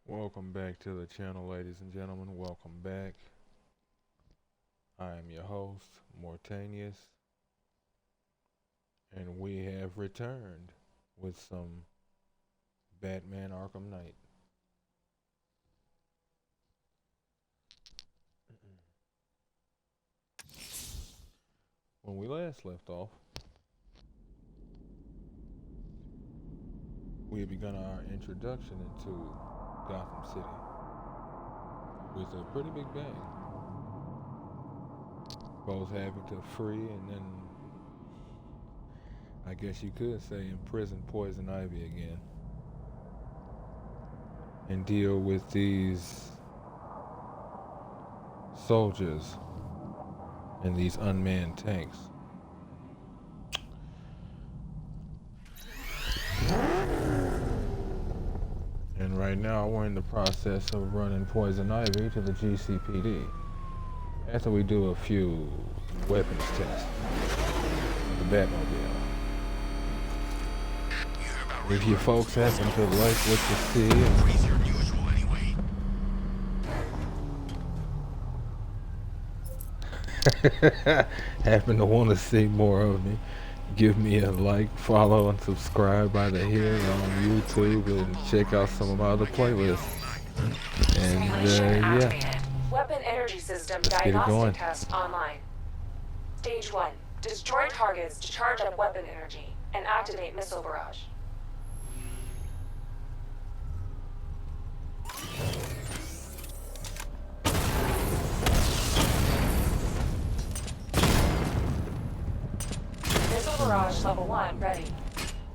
Welcome back to the channel, ladies and gentlemen. Welcome back. I am your host, Mortanius, and we have returned with some Batman Arkham Knight. When we last left off, we had begun our introduction into Gotham City with a pretty big bang. Both having to free and then, I guess you could say, imprison Poison Ivy again and deal with these soldiers and these unmanned tanks. And right now we're in the process of running Poison Ivy to the GCPD after we do a few weapons tests with the Batmobile. If you folks happen to like what you see, happen to want to see more of me, give me a like, follow, and subscribe either here or on YouTube, and check out some of my other playlists. And yeah, Weapon energy system let's get it going. diagnostic test online. Stage 1. Destroy targets to charge up weapon energy and activate missile barrage. Missile barrage level 1 ready.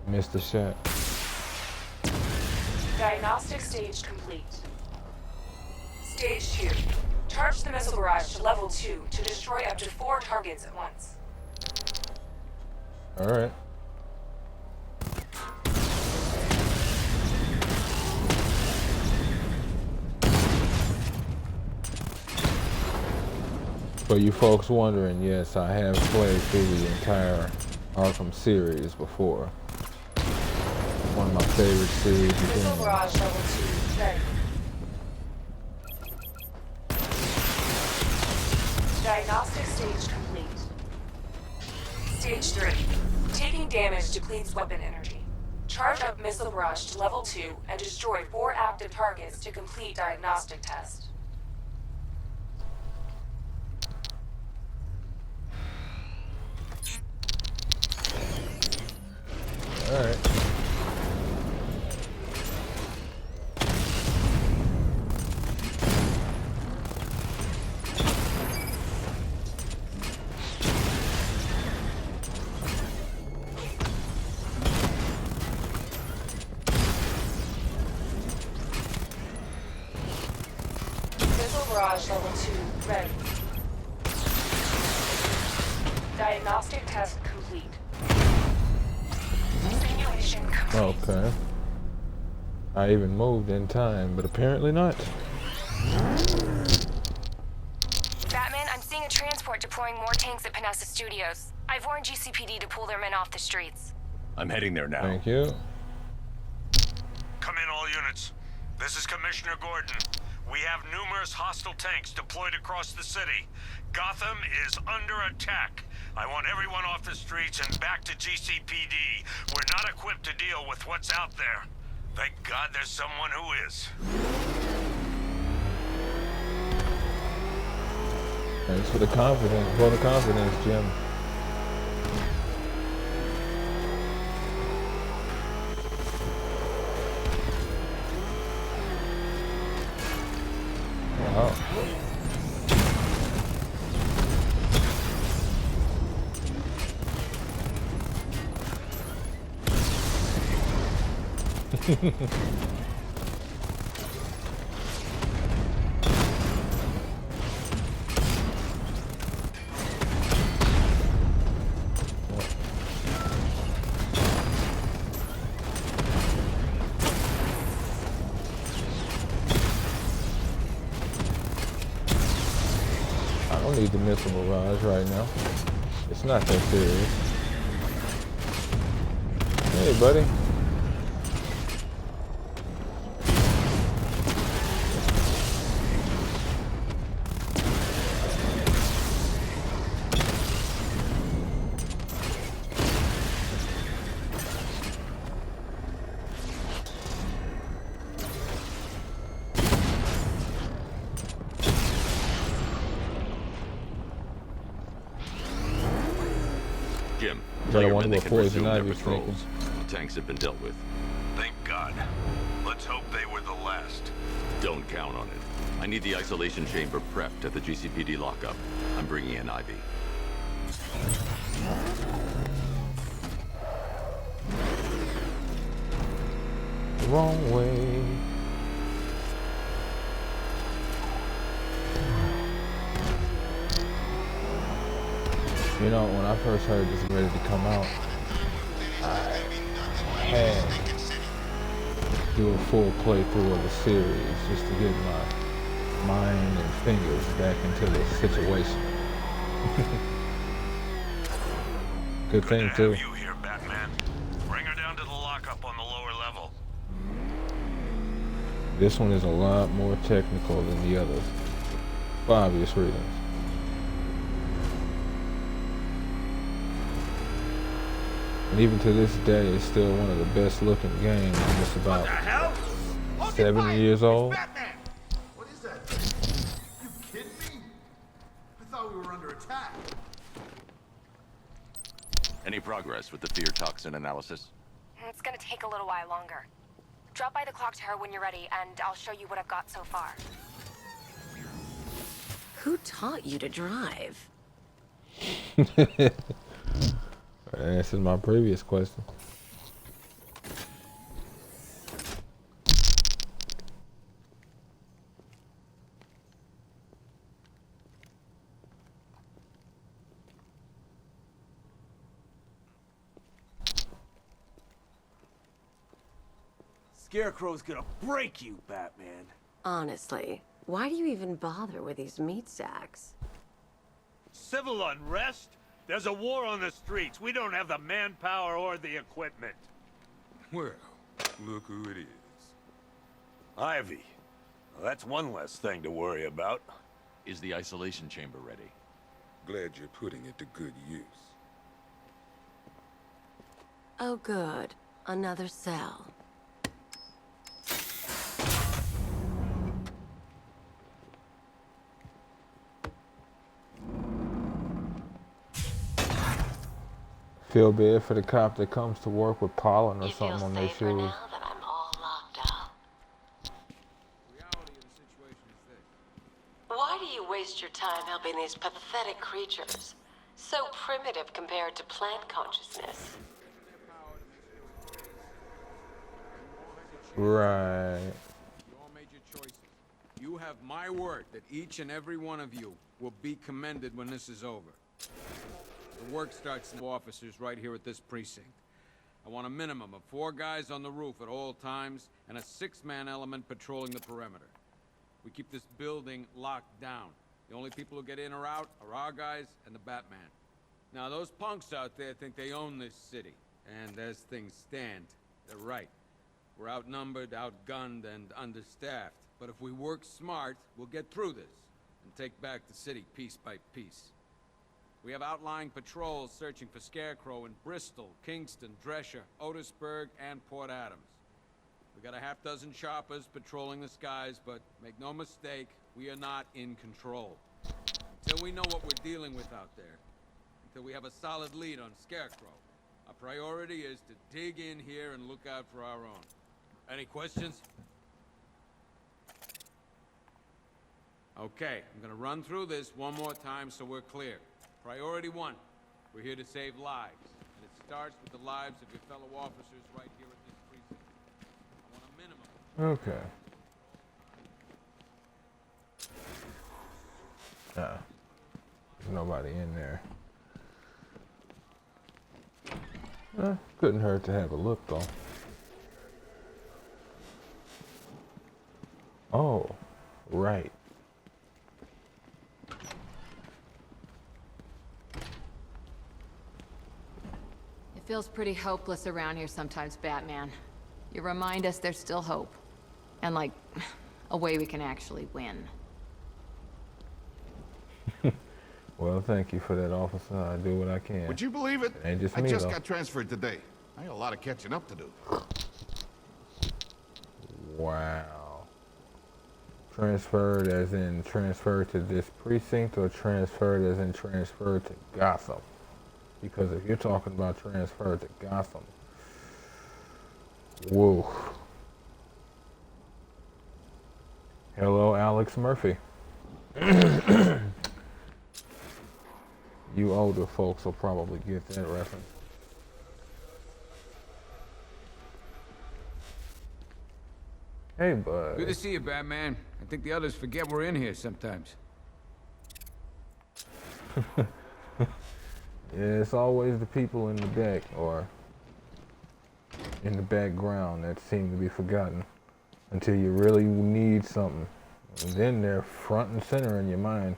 Missed the shot. Diagnostic stage complete. Stage 2. Charge the missile barrage to level 2 to destroy up to 4 targets at once. Alright. For you folks wondering, yes, I have played through the entire Arkham series before. One of my favorite series of Missile games. barrage level 2 ready. Diagnostic stage complete. Stage 3. Taking damage depletes weapon energy. Charge up missile barrage to level 2 and destroy 4 active targets to complete diagnostic test. Alright. Missile barrage level 2 ready. Diagnostic test complete. Simulation complete. Okay. I even moved in time, but apparently not. Batman, I'm seeing a transport deploying more tanks at Panessa Studios. I've warned GCPD to pull their men off the streets. I'm heading there now. Thank you. Come in, all units. This is Commissioner Gordon. We have numerous hostile tanks deployed across the city. Gotham is under attack. I want everyone off the streets and back to GCPD. We're not equipped to deal with what's out there. Thank God there's someone who is. Thanks for the confidence. For the confidence, Jim. Wow. I don't need the missile barrage right now. It's not that serious. Hey, buddy. I wonder Clearman, they what can Poison resume their Ivy's thinking. patrols. The tanks have been dealt with. Thank God. Let's hope they were the last. Don't count on it. I need the isolation chamber prepped at the GCPD lockup. I'm bringing in Ivy. Wrong way. You know, when I first heard this ready to come out, I had to do a full playthrough of the series just to get my mind and fingers back into the situation. Good thing to too. have you here, Batman. Bring her down to the lockup on the lower level. This one is a lot more technical than the others, for obvious reasons. And even to this day, it's still one of the best looking games, and it's about 7 years old. Batman! What is that thing? You kidding me? I thought we were under attack. Any progress with the fear toxin analysis? It's gonna take a little while longer. Drop by the clock tower when you're ready, and I'll show you what I've got so far. Who taught you to drive? That answers my previous question. Scarecrow's gonna break you, Batman. Honestly, why do you even bother with these meat sacks? Civil unrest? There's a war on the streets. We don't have the manpower or the equipment. Well, look who it is. Ivy. Well, that's one less thing to worry about. Is the isolation chamber ready? Glad you're putting it to good use. Oh good, another cell. Feel bad for the cop that comes to work with pollen or You feel something on their safer shoes. now that I'm all locked up. Reality of the situation is this. Why do you waste your time helping these pathetic creatures? So primitive compared to plant consciousness. Right. You all made your choices. You have my word that each and every one of you will be commended when this is over. The work starts with officers right here at this precinct. I want a minimum of 4 guys on the roof at all times and a 6-man element patrolling the perimeter. We keep this building locked down. The only people who get in or out are our guys and the Batman. Now, those punks out there think they own this city. And as things stand, they're right. We're outnumbered, outgunned, and understaffed. But if we work smart, we'll get through this and take back the city piece by piece. We have outlying patrols searching for Scarecrow in Bristol, Kingston, Drescher, Otisburg, and Port Adams. We got a half-dozen choppers patrolling the skies, but make no mistake, we are not in control. Until we know what we're dealing with out there, until we have a solid lead on Scarecrow, our priority is to dig in here and look out for our own. Any questions? Okay, I'm gonna run through this one more time so we're clear. Priority 1, we're here to save lives. And it starts with the lives of your fellow officers right here at this precinct. I want a minimum. Okay. There's nobody in there. Couldn't hurt to have a look though. Oh, right. It feels pretty hopeless around here sometimes, Batman. You remind us there's still hope. And, like, a way we can actually win. Well, thank you for that, officer. I do what I can. Would you believe it? Ain't just I me, just though. got transferred today. I got a lot of catching up to do. Wow. Transferred as in transferred to this precinct or transferred as in transferred to Gotham? Because if you're talking about transfer to Gotham, whoa. Hello, Alex Murphy. You older folks will probably get that reference. Hey, bud. Good to see you, Batman. I think the others forget we're in here sometimes. Yeah, it's always the people in the back or in the background that seem to be forgotten until you really need something. And then they're front and center in your mind.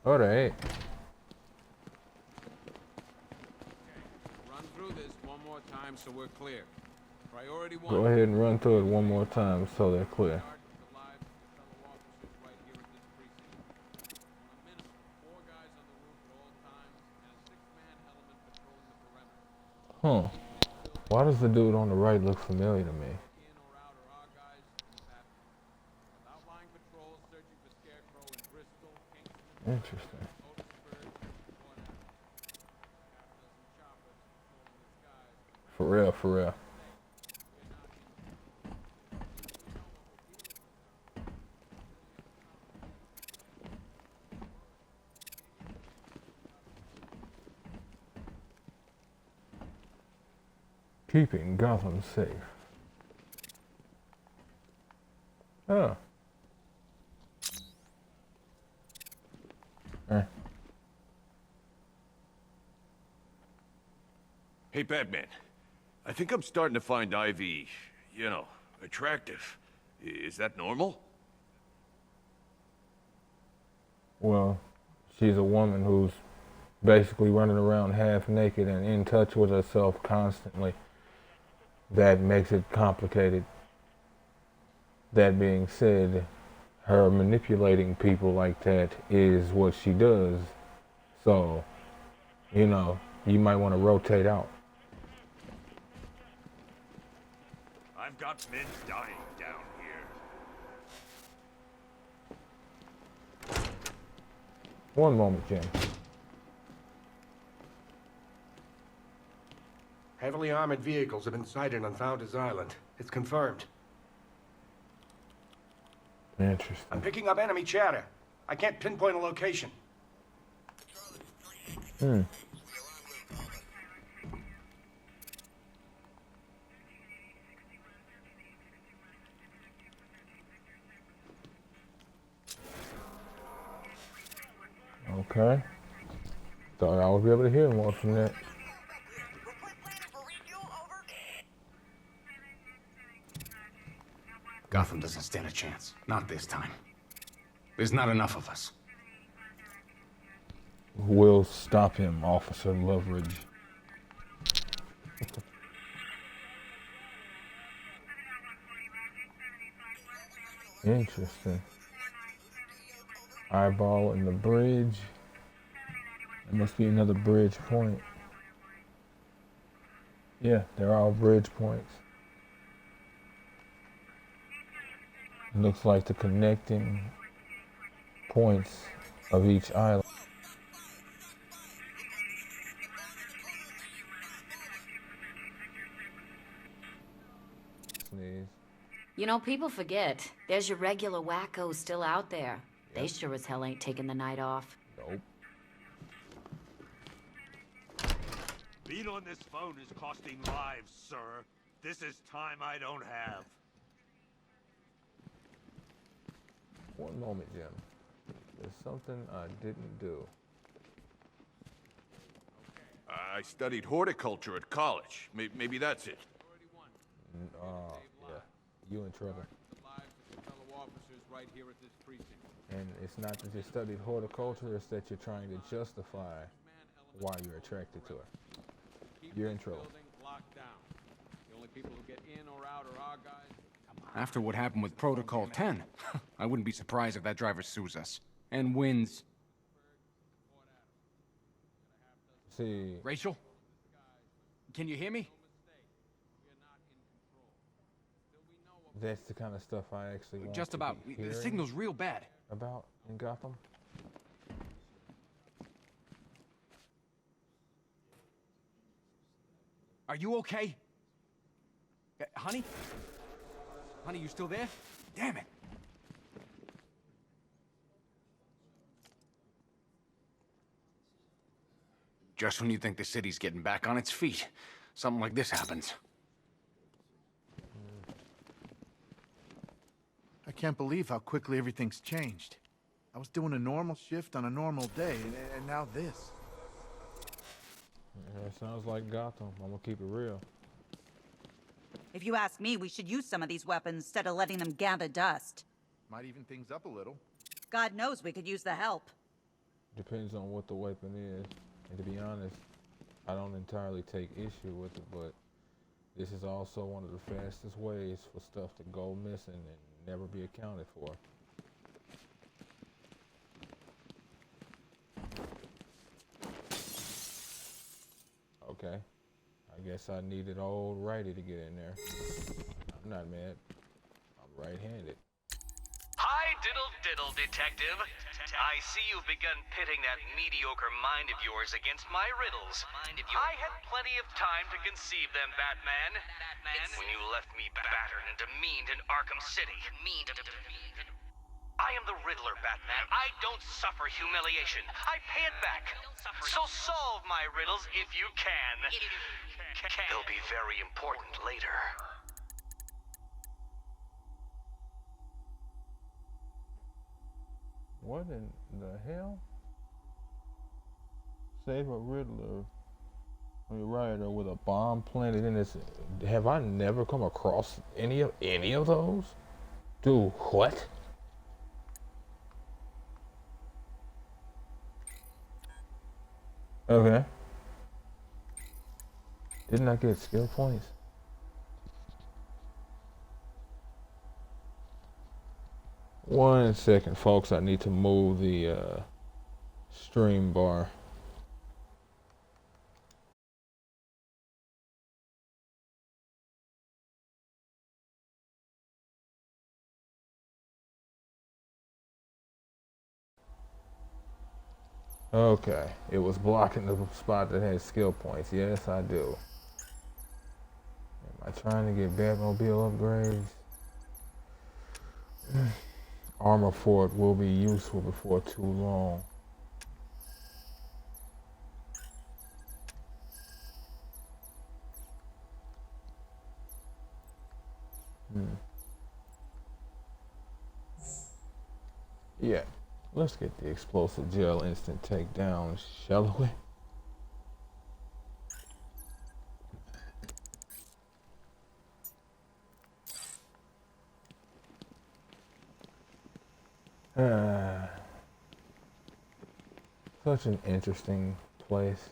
All right. Run through this one more time so we're clear. Priority one. Go ahead and run through it one more time so they're clear. Huh. Why does the dude on the right look familiar to me? Interesting. For real, for real. Keeping Gotham safe. Oh. Hey, Batman. I think I'm starting to find Ivy, you know, attractive. Is that normal? Well, she's a woman who's basically running around half naked and in touch with herself constantly. That makes it complicated. That being said, her manipulating people like that is what she does. So, you know, you might want to rotate out. I've got men dying down here. One moment, Jim. Heavily armored vehicles have been sighted on Founders Island. It's confirmed. Interesting. I'm picking up enemy chatter. I can't pinpoint a location. Okay. Thought I would be able to hear more from that. Gotham doesn't stand a chance. Not this time. There's not enough of us. We'll stop him, Officer Loveridge. Interesting. Eyeball in the bridge. There must be another bridge point. Yeah, they're all bridge points. Looks like the connecting points of each island. Sneeze. You know, people forget. There's your regular wackos still out there. Yep. They sure as hell ain't taking the night off. Nope. Being on this phone is costing lives, sir. This is time I don't have. One moment, Jim. There's something I didn't do. I studied horticulture at college. Maybe that's it. Yeah. You in trouble. And it's not that you studied horticulture, it's that you're trying to justify why you're attracted to her. You're in trouble. After what happened with Protocol 10, I wouldn't be surprised if that driver sues us. And wins. See, Rachel? Can you hear me? that's the kind of stuff I actually want Just to about. be The hearing signal's real bad. about in Gotham. Are you okay? Honey? Honey, you still there? Damn it. Just when you think the city's getting back on its feet, something like this happens. I can't believe how quickly everything's changed. I was doing a normal shift on a normal day, and now this. Yeah, it sounds like Gotham. I'm gonna keep it real. If you ask me, we should use some of these weapons instead of letting them gather dust. Might even things up a little. God knows we could use the help. Depends on what the weapon is. And to be honest, I don't entirely take issue with it, but this is also one of the fastest ways for stuff to go missing and never be accounted for. Okay. I guess I needed old righty to get in there. I'm not mad. I'm right-handed. Hi, diddle, detective. I see you've begun pitting that mediocre mind of yours against my riddles. I had plenty of time to conceive them, Batman. When you left me battered and demeaned in Arkham City. I am the Riddler, Batman. I don't suffer humiliation. I pay it back. So solve my riddles if you can. They'll be very important later. What in the hell? Save a Riddler, rioter with a bomb planted in his. Have I never come across any of those? Dude, what? Okay. Didn't I get skill points? One second, folks. I need to move the stream bar. Okay, it was blocking the spot that had skill points. Yes, I do. Am I trying to get Batmobile upgrades? Armor Fort will be useful before too long. Yeah, let's get the explosive gel instant takedown, shall we? Such an interesting place.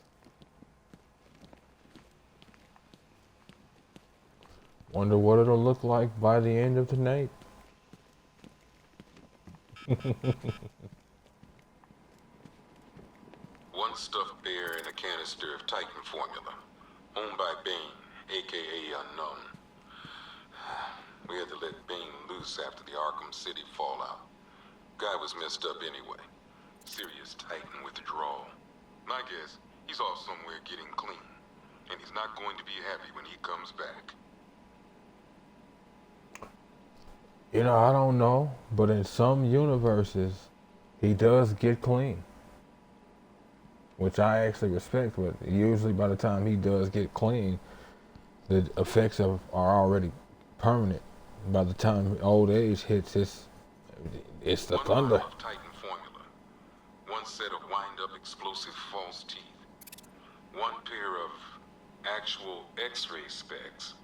Wonder what it'll look like by the end of the night. One stuffed bear in a canister of Titan formula, owned by Bane, aka Unknown. We had to let Bane loose after the Arkham City fallout. Guy was messed up anyway. Serious Titan withdrawal. My guess, he's off somewhere getting clean. And he's not going to be happy when he comes back. You know, I don't know, but in some universes, he does get clean. Which I actually respect, but usually by the time he does get clean, the effects are already permanent. By the time old age hits, it's the thunder. One Titan formula. One set of wind-up explosive false teeth. One pair of actual X-ray specs.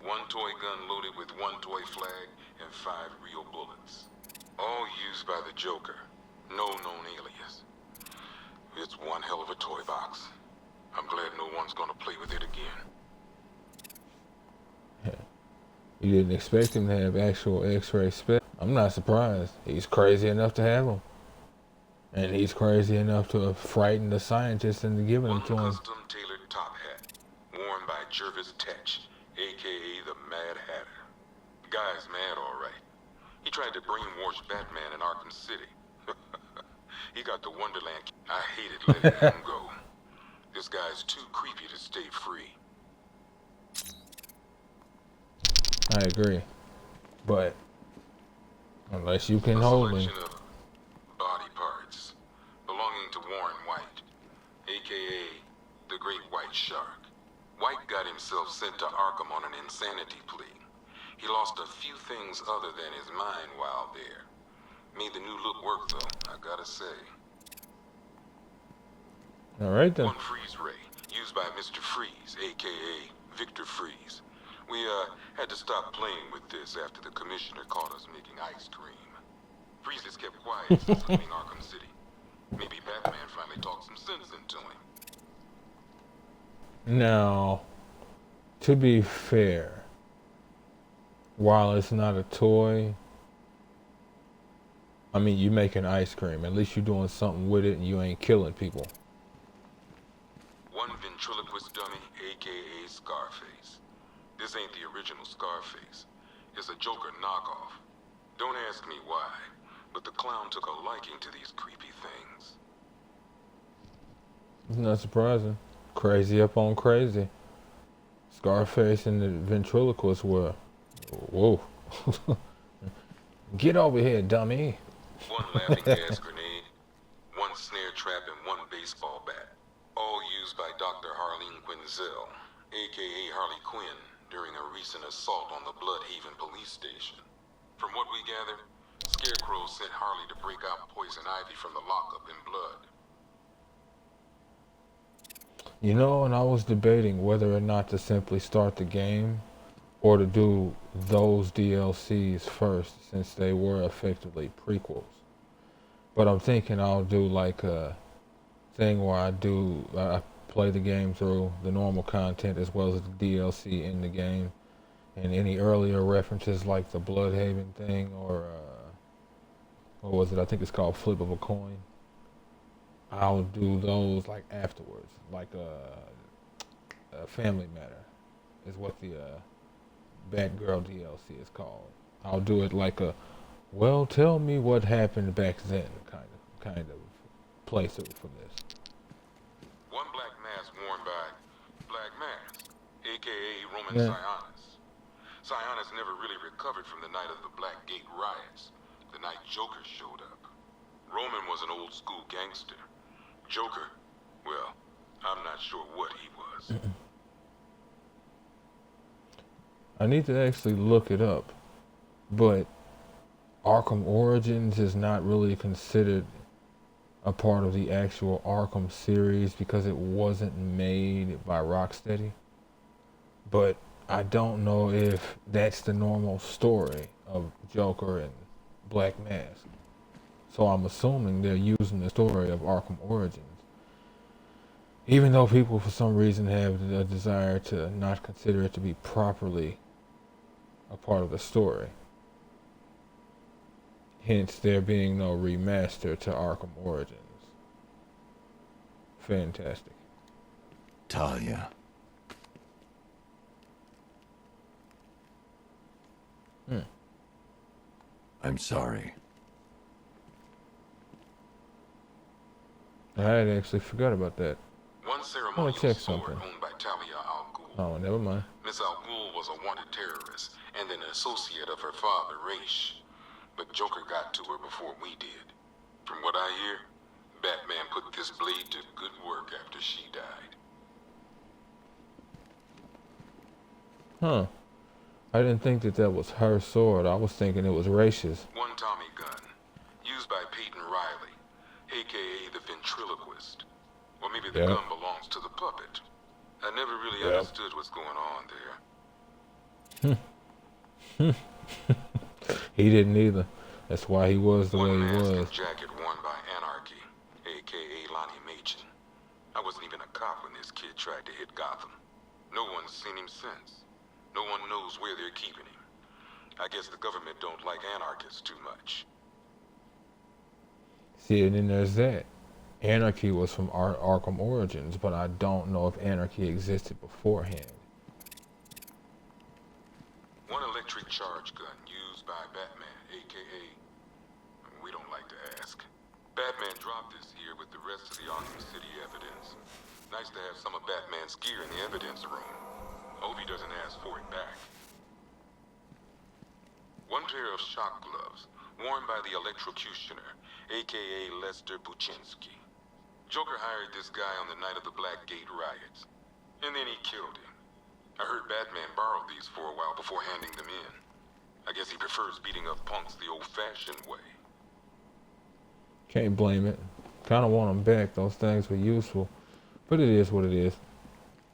One toy gun loaded with one toy flag and 5 real bullets. All used by the Joker. No known alias. It's one hell of a toy box. I'm glad no one's gonna play with it again. You didn't expect him to have actual X-ray spec. I'm not surprised. He's crazy enough to have them. And he's crazy enough to have frightened the scientists into giving them to him. Custom-tailored top hat, worn by Jervis Tetch, a.k.a. the Mad Hatter. The guy's mad, all right. He tried to brainwash Batman in Arkham City. He got the Wonderland. I hated letting him go. This guy's too creepy to stay free. I agree. But unless you can hold him. Of body parts belonging to Warren White, a.k.a. the Great White Shark. White got himself sent to Arkham on an insanity plea. He lost a few things other than his mind while there. Made the new look work, though, I gotta say. All right, then. One freeze ray, used by Mr. Freeze, a.k.a. Victor Freeze. We, had to stop playing with this after the commissioner caught us making ice cream. Freeze has kept quiet since leaving Arkham City. Maybe Batman finally talked some sense into him. Now, to be fair, while it's not a toy, I mean, you making ice cream. At least you're doing something with it and you ain't killing people. One ventriloquist dummy, a.k.a. Scarface. This ain't the original Scarface. It's a Joker knockoff. Don't ask me why, but the clown took a liking to these creepy things. It's not surprising. Crazy up on crazy. Scarface and the ventriloquist were, whoa. Get over here, dummy. One laughing gas grenade, one snare trap, and one baseball bat. All used by Dr. Harleen Quinzel, a.k.a. Harley Quinn, during a recent assault on the Bloodhaven police station. From what we gather, Scarecrow sent Harley to break out Poison Ivy from the lockup in blood. You know, and I was debating whether or not to simply start the game or to do those DLCs first, since they were effectively prequels. But I'm thinking I'll do like a thing where I play the game through the normal content as well as the DLC in the game, and any earlier references like the Bloodhaven thing or what was it? I think it's called Flip of a Coin. I'll do those like afterwards, like a Family Matter is what the Batgirl DLC is called. I'll do it like a, well, tell me what happened back then kind of playthrough for this. One black mask worn by Black Mask, a.k.a. Roman Yeah. Sionis. Sionis never really recovered from the night of the Black Gate riots, the night Joker showed up. Roman was an old school gangster. Joker, well, I'm not sure what he was. I need to actually look it up, but Arkham Origins is not really considered a part of the actual Arkham series because it wasn't made by Rocksteady. But I don't know if that's the normal story of Joker and Black Mask. So I'm assuming they're using the story of Arkham Origins. Even though people for some reason have a desire to not consider it to be properly a part of the story. Hence there being no remaster to Arkham Origins. Fantastic. Talia. I'm sorry. I had actually forgot about that. One I ceremonial want to check sword something. owned by Talia al Ghul. Oh, never mind. Miss al Ghul was a wanted terrorist and an associate of her father, Raish. But Joker got to her before we did. From what I hear, Batman put this blade to good work after she died. Huh. I didn't think that was her sword. I was thinking it was Raish's. One Tommy gun, used by Peyton Riley, a.k.a. the ventriloquist. Or maybe the gun belongs to the puppet. I never really understood what's going on there. He didn't either. That's why he was the way he Mask was. and jacket worn by Anarchy, a.k.a. Lonnie Machin. I wasn't even a cop when this kid tried to hit Gotham. No one's seen him since. No one knows where they're keeping him. I guess the government don't like anarchists too much. See, and then there's that. Anarchy was from Arkham Origins, but I don't know if Anarchy existed beforehand. One electric charge gun used by Batman, aka... We don't like to ask. Batman dropped this here with the rest of the Arkham City evidence. Nice to have some of Batman's gear in the evidence room. Hope he doesn't ask for it back. One pair of shock gloves, worn by the electrocutioner, aka Lester Buczynski. Joker hired this guy on the night of the Blackgate riots. And then he killed him. I heard Batman borrowed these for a while before handing them in. I guess he prefers beating up punks the old-fashioned way. Can't blame it. Kinda want them back. Those things were useful. But it is what it is.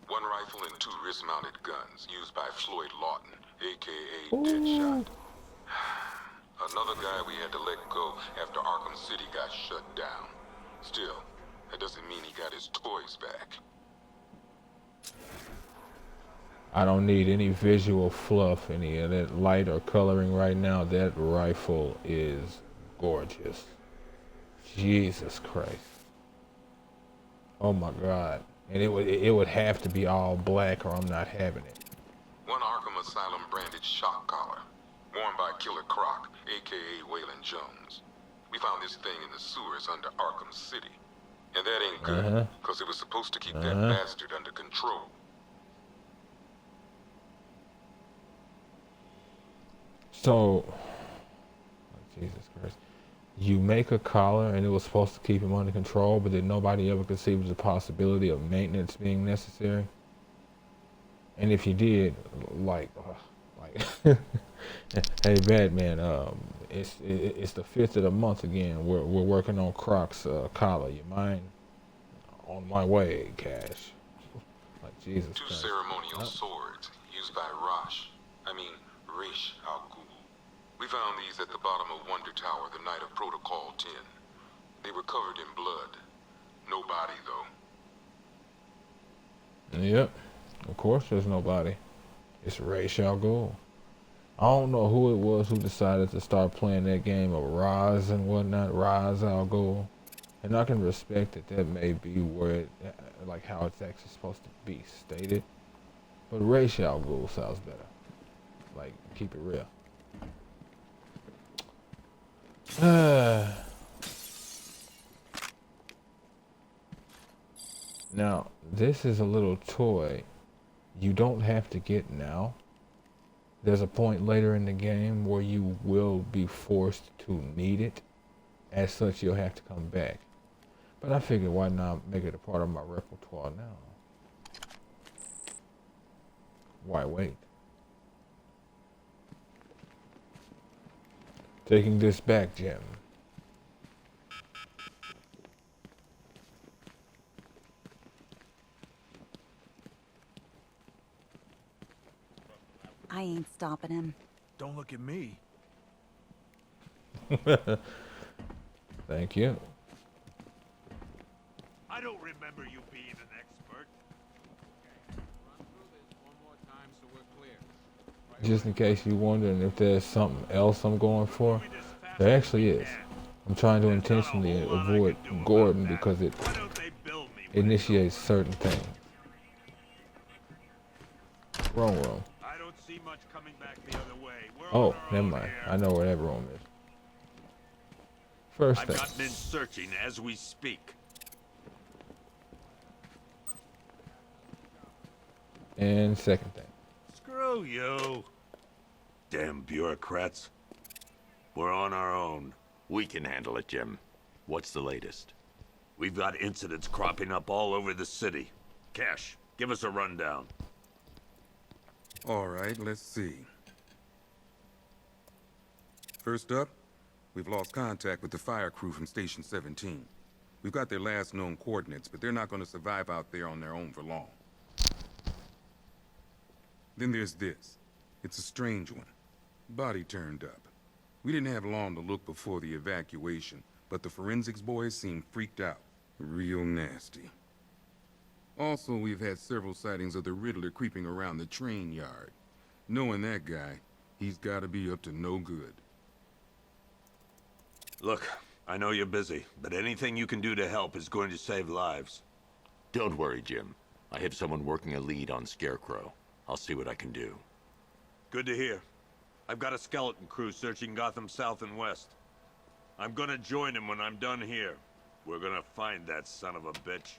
One rifle and 2 wrist-mounted guns used by Floyd Lawton, aka Deadshot. Another guy we had to let go after Arkham City got shut down. Still, that doesn't mean he got his toys back. I don't need any visual fluff, any of that light or coloring right now. That rifle is gorgeous. Jesus Christ. Oh my God. And it would have to be all black or I'm not having it. One Arkham Asylum branded shock collar, worn by Killer Croc, aka Waylon Jones. We found this thing in the sewers under Arkham City. And that ain't good, because it was supposed to keep that bastard under control. So, Jesus Christ. You make a collar and it was supposed to keep him under control, but then nobody ever conceived the possibility of maintenance being necessary. And if you did, like, hey Batman, it's the 5th of the month again. We're working on Croc's collar. You mind? On my way, Cash. Like Jesus Two Christ. ceremonial swords used by Ra's al Ghul. We found these at the bottom of Wonder Tower the night of Protocol 10. They were covered in blood. No body, though. Yep. Of course there's nobody. It's Ra's al Ghul. I don't know who it was who decided to start playing that game of Ra's and whatnot, Ra's al Ghul. And I can respect that that may be where it, like how it's actually supposed to be stated. But Ra's al Ghul sounds better. Like, keep it real. Now, this is a little toy you don't have to get now. There's a point later in the game where you will be forced to need it. As such, you'll have to come back. But I figured, why not make it a part of my repertoire now? Why wait? Taking this back, Jim. I ain't stopping him. Don't look at me. Thank you. I don't remember you being an expert. Run through this one more time so we're clear. Just in case you're wondering if there's something else I'm going for, there actually is. I'm trying to intentionally avoid Gordon because it initiates certain things. Wrong room. I don't see much coming back the other way. Oh, never mind. I know where that room is. First I've thing. got men searching as we speak. And second thing. Screw you. Damn bureaucrats. We're on our own. We can handle it, Jim. What's the latest? We've got incidents cropping up all over the city. Cash, give us a rundown. All right, let's see. First up, we've lost contact with the fire crew from Station 17. We've got their last known coordinates, but they're not going to survive out there on their own for long. Then there's this. It's a strange one. Body turned up. We didn't have long to look before the evacuation, but the forensics boys seemed freaked out. Real nasty. Also, we've had several sightings of the Riddler creeping around the train yard. Knowing that guy, he's gotta be up to no good. Look, I know you're busy, but anything you can do to help is going to save lives. Don't worry, Jim. I have someone working a lead on Scarecrow. I'll see what I can do. Good to hear. I've got a skeleton crew searching Gotham South and West. I'm gonna join him when I'm done here. We're gonna find that son of a bitch.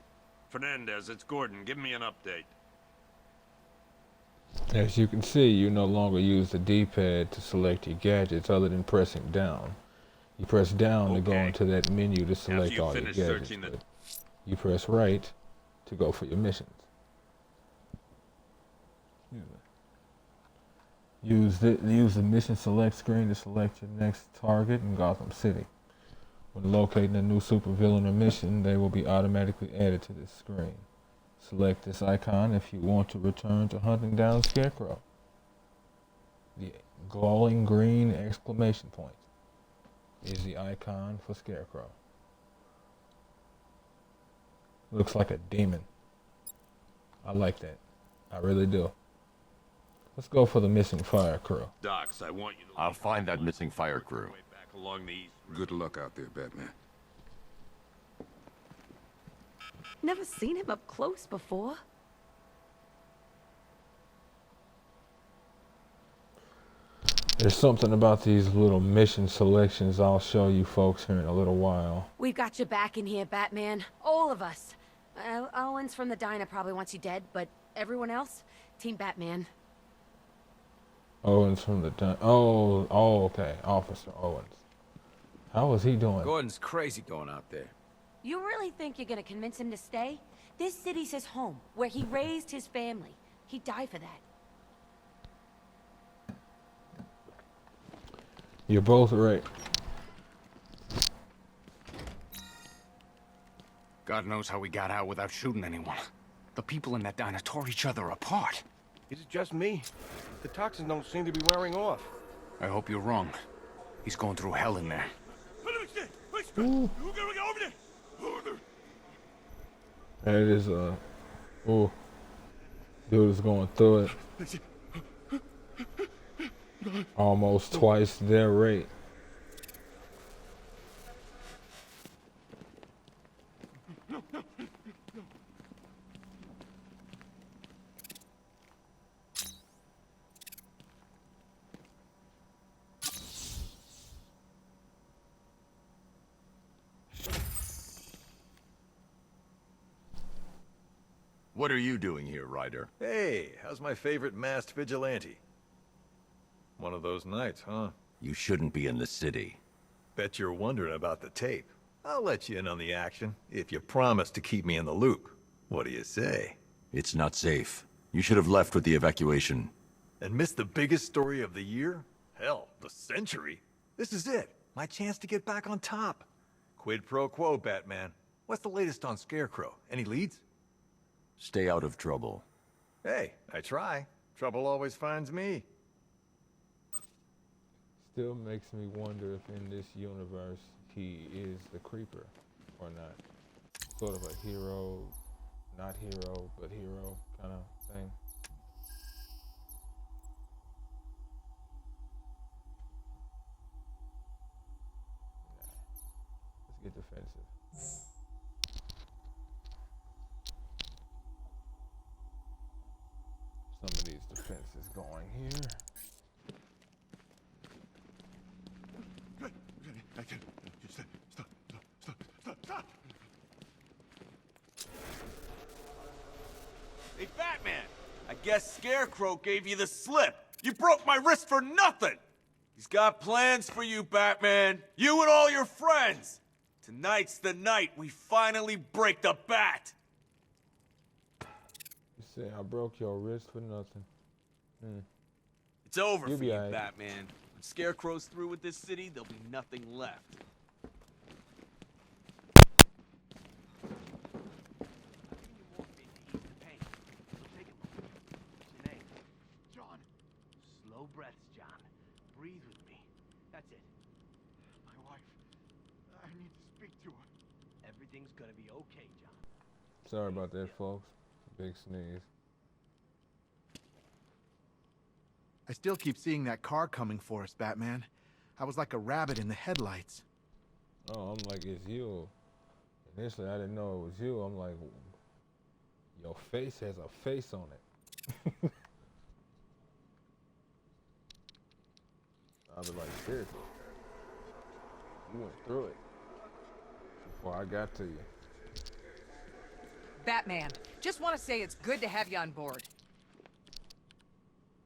Fernandez, it's Gordon. Give me an update. As you can see, you no longer use the D-pad to select your gadgets other than pressing down. You press down to go into that menu to select all your gadgets. But you press right to go for your missions. Use the mission select screen to select your next target in Gotham City. When locating a new supervillain or mission, they will be automatically added to this screen. Select this icon if you want to return to hunting down Scarecrow. The glowing green exclamation point is the icon for Scarecrow. Looks like a demon. I like that. I really do. Let's go for the missing fire crew. Docs, I want you to... I'll find that missing fire crew. Back along the east. Good luck out there, Batman. Never seen him up close before. There's something about these little mission selections I'll show you folks here in a little while. We've got your back in here, Batman. All of us. Owens from the diner probably wants you dead, but everyone else, Team Batman. Owens from the okay, Officer Owens. How is he doing? Gordon's crazy going out there. You really think you're gonna convince him to stay? This city's his home, where he raised his family. He'd die for that. You're both right. God knows how we got out without shooting anyone. The people in that diner tore each other apart. Is it just me? The toxins don't seem to be wearing off. I hope you're wrong. He's going through hell in there. That is dude is going through it. Almost twice their rate. What are you doing here, Ryder? Hey, how's my favorite masked vigilante? One of those nights, huh? You shouldn't be in the city. Bet you're wondering about the tape. I'll let you in on the action, if you promise to keep me in the loop. What do you say? It's not safe. You should have left with the evacuation. And missed the biggest story of the year? Hell, the century. This is it. My chance to get back on top. Quid pro quo, Batman. What's the latest on Scarecrow? Any leads? Stay out of trouble. Hey, I try. Trouble always finds me. Still makes me wonder if in this universe he is the Creeper or not. Sort of a hero, not hero, but hero kind of thing. Let's get defensive. Some of these defenses going here. Stop! Hey, Batman! I guess Scarecrow gave you the slip. You broke my wrist for nothing! He's got plans for you, Batman. You and all your friends. Tonight's the night we finally break the bat. You say I broke your wrist for nothing. It's over You'll for be you, all right. Batman. When Scarecrow's through with this city, there'll be nothing left. John. Slow breaths, John. Breathe with me. That's it. My wife. I need to speak to her. Everything's gonna be okay, John. Sorry about that, folks. Big sneeze. I still keep seeing that car coming for us, Batman. I was like a rabbit in the headlights. Oh, I'm like, it's you. Initially, I didn't know it was you. I'm like, your face has a face on it. I'll be like, seriously. You went through it before I got to you. Batman, just want to say it's good to have you on board.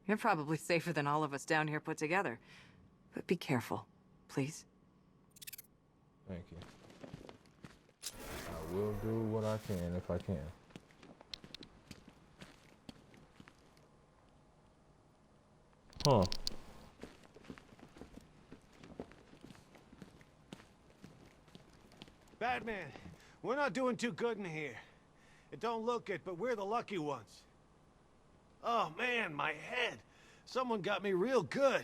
You're probably safer than all of us down here put together. But be careful, please. Thank you. I will do what I can if I can. Huh. Batman, we're not doing too good in here. It don't look it, but we're the lucky ones. Oh man, my head. Someone got me real good.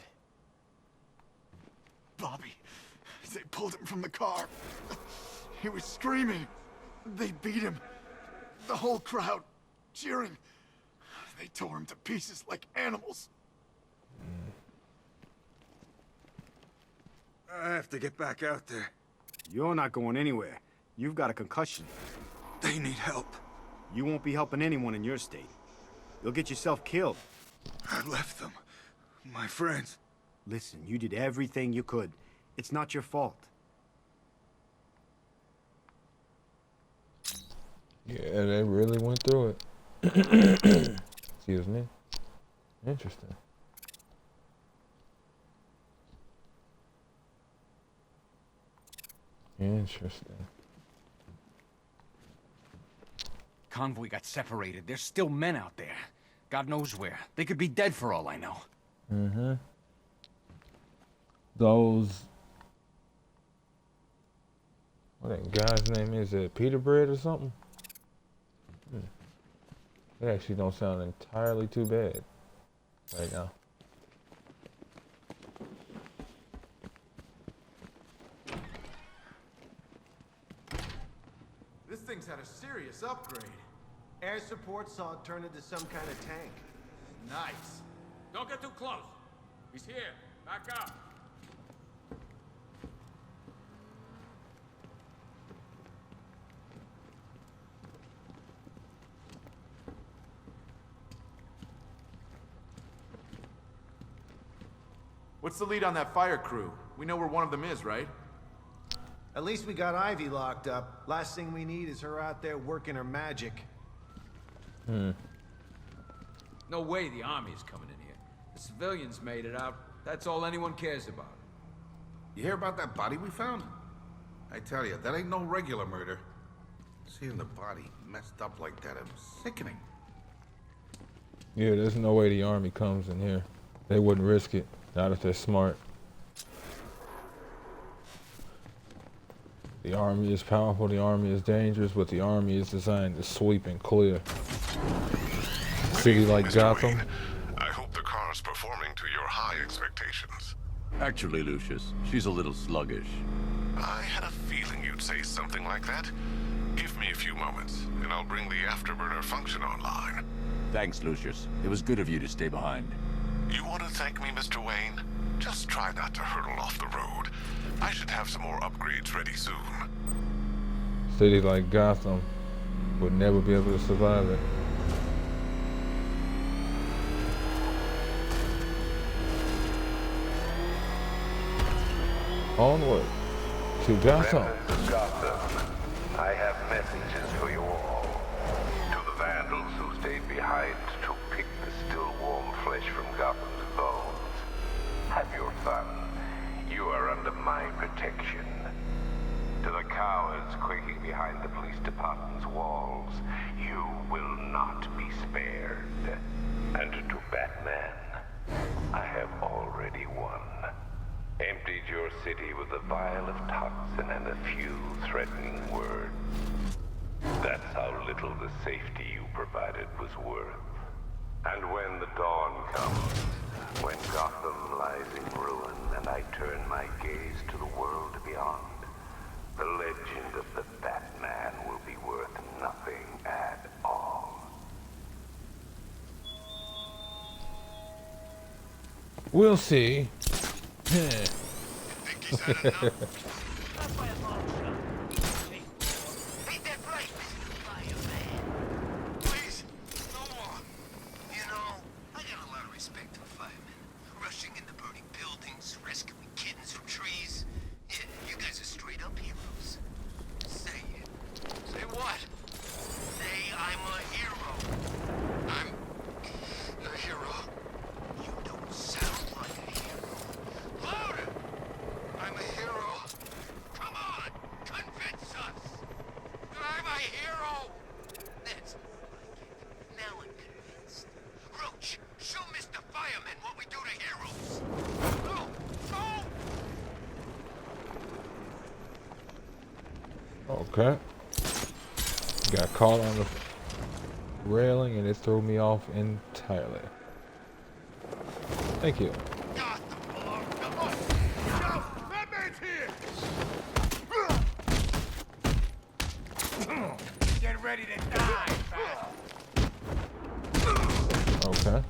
Bobby, they pulled him from the car. He was screaming. They beat him. The whole crowd cheering. They tore him to pieces like animals. I have to get back out there. You're not going anywhere. You've got a concussion. They need help. You won't be helping anyone in your state. You'll get yourself killed. I left them. My friends. Listen, you did everything you could. It's not your fault. Yeah, they really went through it. Excuse me. Interesting. Interesting. Convoy got separated. There's still men out there. God knows where. They could be dead for all I know. Mm-hmm. Those... What that guy's name is? Peter Bread or something? They actually don't sound entirely too bad right now. This thing's had a serious upgrade. Air support saw it turn into some kind of tank. Nice. Don't get too close. He's here. Back up. What's the lead on that fire crew? We know where one of them is, right? At least we got Ivy locked up. Last thing we need is her out there working her magic. No way the army's coming in here. The civilians made it out. That's all anyone cares about. You hear about that body we found? I tell you, that ain't no regular murder. Seeing the body messed up like that, it was sickening. Yeah, there's no way the army comes in here. They wouldn't risk it. Not if they're smart. The army is powerful, the army is dangerous, but the army is designed to sweep and clear. City like Gotham. I hope the car's performing to your high expectations. Actually, Lucius, she's a little sluggish. I had a feeling you'd say something like that. Give me a few moments, and I'll bring the afterburner function online. Thanks, Lucius. It was good of you to stay behind. You want to thank me, Mr. Wayne? Just try not to hurtle off the road. I should have some more upgrades ready soon. City like Gotham would never be able to survive it. Onward to Gotham. Remnants of Gotham, I have messages for you all. To the vandals who stayed behind to pick the still warm flesh from Gotham's bones. Have your fun. You are under my protection. To the cowards quaking behind the police department's walls, you will not be spared. And to Batman, I have already won. Emptied your city with a vial of toxin and a few threatening words. That's how little the safety you provided was worth. And when the dawn comes, when Gotham lies in ruin and I turn my gaze to the world beyond, the legend of the Batman will be worth nothing at all. We'll see. Okay. Got caught on the railing and it threw me off entirely. Thank you. Get ready to die, Okay.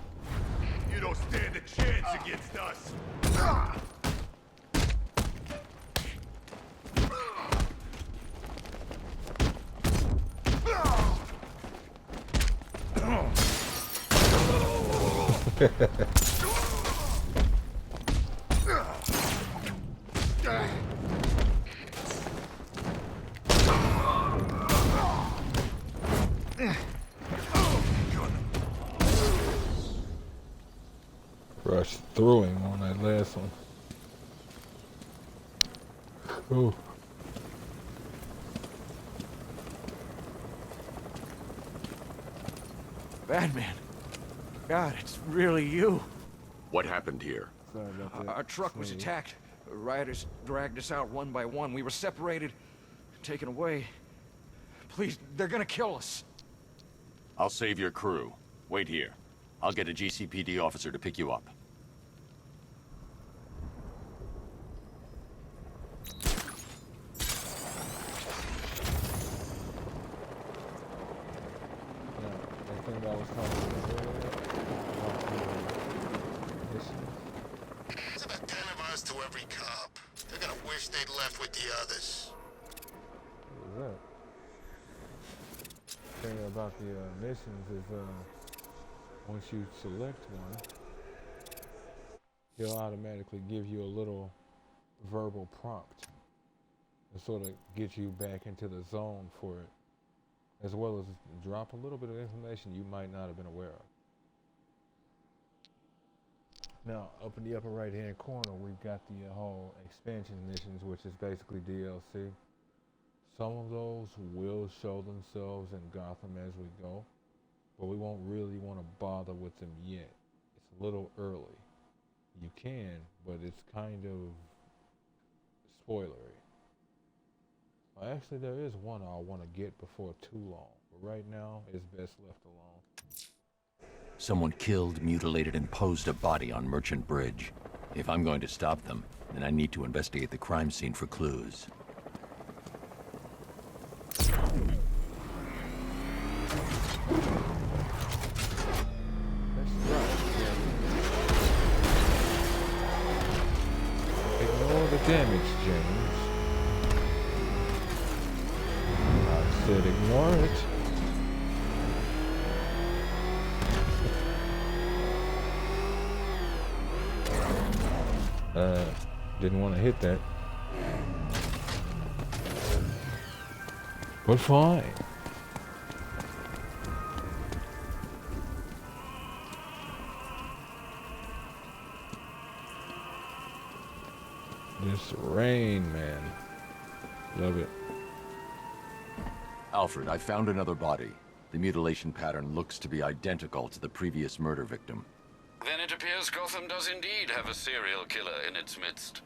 You don't stand a chance against us. Rushed through him on that last one. Ooh. Batman. God, it's really you. What happened here? Our truck was attacked. Rioters dragged us out one by one. We were separated, taken away. Please, they're gonna kill us. I'll save your crew. Wait here. I'll get a GCPD officer to pick you up. There's about 10 of us to every cop. They're gonna wish they'd left with the others. What is that? Thing about the missions is once you select one, he'll automatically give you a little verbal prompt to sort of get you back into the zone for it, as well as drop a little bit of information you might not have been aware of. Now, up in the upper right hand corner, we've got the whole expansion missions, which is basically DLC. Some of those will show themselves in Gotham as we go, but we won't really want to bother with them yet. It's a little early. You can, but it's kind of spoilery. Well, actually, there is one I'll want to get before too long, but right now, it's best left alone. Someone killed, mutilated, and posed a body on Merchant Bridge. If I'm going to stop them, then I need to investigate the crime scene for clues. Ignore the damage, James. I said ignore it. Didn't want to hit that. But fine. This rain, man. Love it. Alfred, I found another body. The mutilation pattern looks to be identical to the previous murder victim. Then it appears Gotham does indeed have a serial killer in its midst.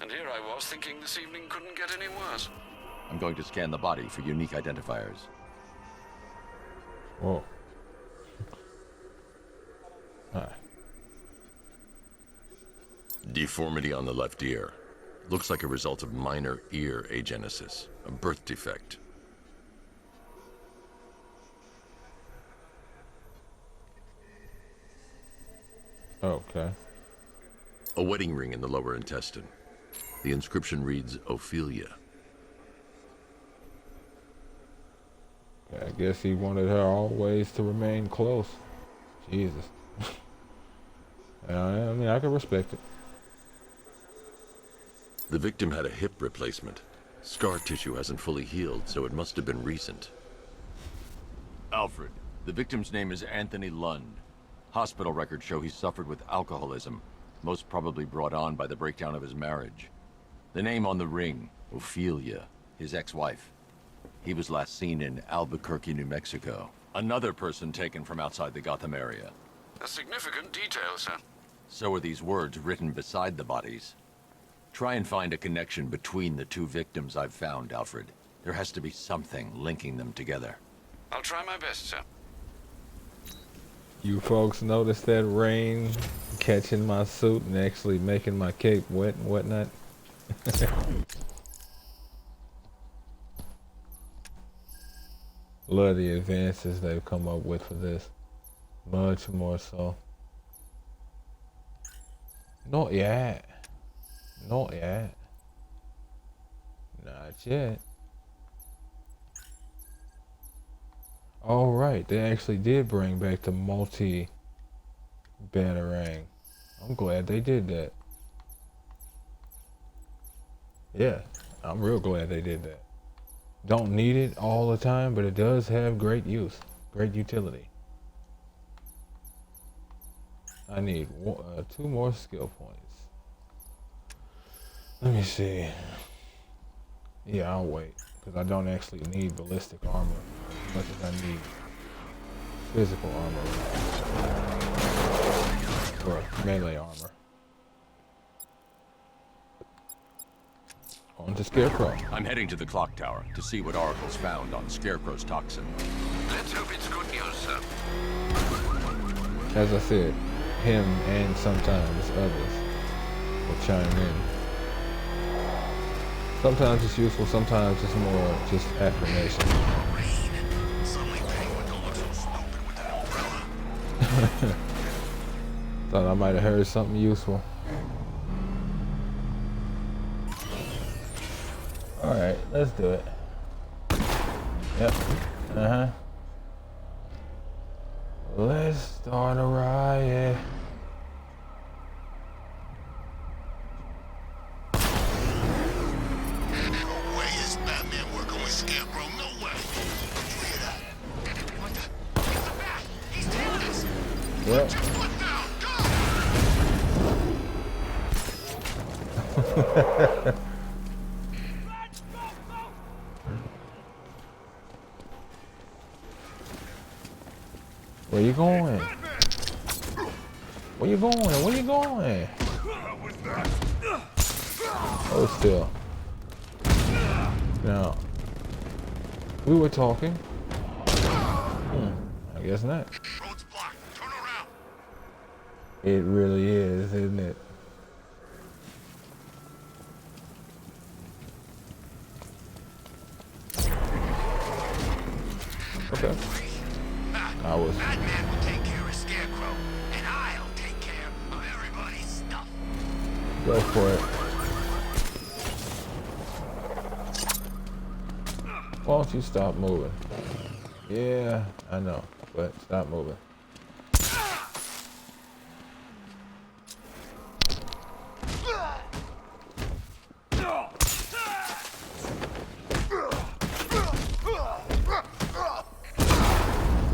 And here I was thinking this evening couldn't get any worse. I'm going to scan the body for unique identifiers. Whoa. Hi. Deformity on the left ear. Looks like a result of minor ear agenesis, a birth defect. Okay. A wedding ring in the lower intestine. The inscription reads, Ophelia. I guess he wanted her always to remain close. Jesus. I mean, I can respect it. The victim had a hip replacement. Scar tissue hasn't fully healed, so it must have been recent. Alfred, the victim's name is Anthony Lund. Hospital records show he suffered with alcoholism, most probably brought on by the breakdown of his marriage. The name on the ring, Ophelia, his ex-wife. He was last seen in Albuquerque, New Mexico. Another person taken from outside the Gotham area. A significant detail, sir. So are these words written beside the bodies. Try and find a connection between the two victims I've found, Alfred. There has to be something linking them together. I'll try my best, sir. You folks notice that rain catching my suit and actually making my cape wet and whatnot? Love the advances they've come up with for this. Much more so. Not yet. Not yet. Not yet. All right, they actually did bring back the multi-batarang. I'm glad they did that. Yeah, I'm real glad they did that. Don't need it all the time, but it does have great use, great utility. I need 2 more skill points. Let me see. Yeah, I'll wait, because I don't actually need ballistic armor as much as I need physical armor or melee armor. On to Scarecrow. I'm heading to the clock tower to see what Oracle's found on Scarecrow's toxin. Let's hope it's good news, sir. As I said, him and sometimes others will chime in. Sometimes it's useful, sometimes it's more just affirmation. Thought I might have heard something useful. Alright, let's do it. Yep. Let's start a riot. No way is Batman working with Scarecrow. No way. Clear that. What the? He's the Bat. He's tailing us. Yep. Put your foot down. Go. Where you going? Where you going? Where you going? Oh, still. Now, we were talking. I guess not. Road's blocked. Turn around. It really is, isn't it? Okay. I was. Batman will take care of Scarecrow, and I'll take care of everybody's stuff. Go for it. Why don't you stop moving? Yeah, I know, but stop moving.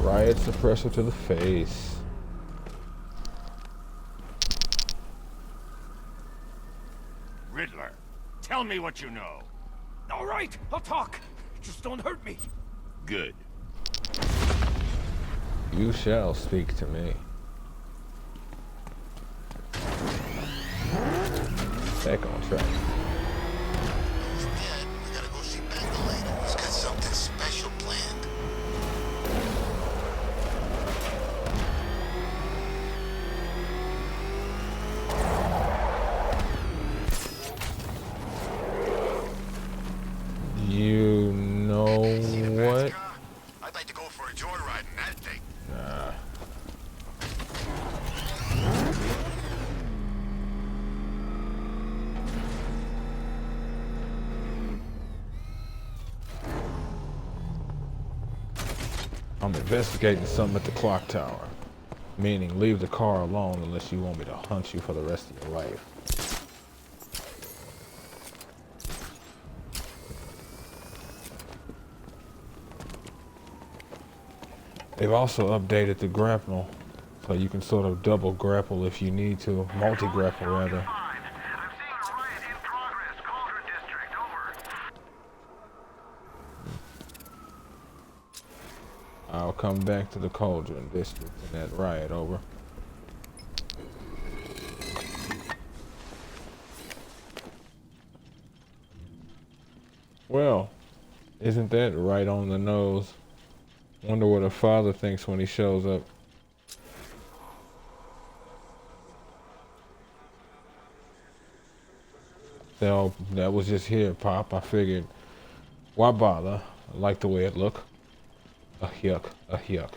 Riot suppressor to the face. Riddler, tell me what you know. All right, I'll talk. Just don't hurt me. Good. You shall speak to me. Back on track. Instead, we gotta go see Batman later. He's got something special planned. You know what? I'd like to go for a joyride in that thing. Nah. I'm investigating something at the clock tower. Meaning, leave the car alone unless you want me to hunt you for the rest of your life. They've also updated the grapple, so you can sort of double grapple if you need to, multi-grapple rather. I'll come back to the Cauldron District in that riot, over. Well, Isn't that right on the nose? Wonder what her father thinks when he shows up. So that was just here, Pop. I figured, why bother? I like the way it look. A yuck, a yuck.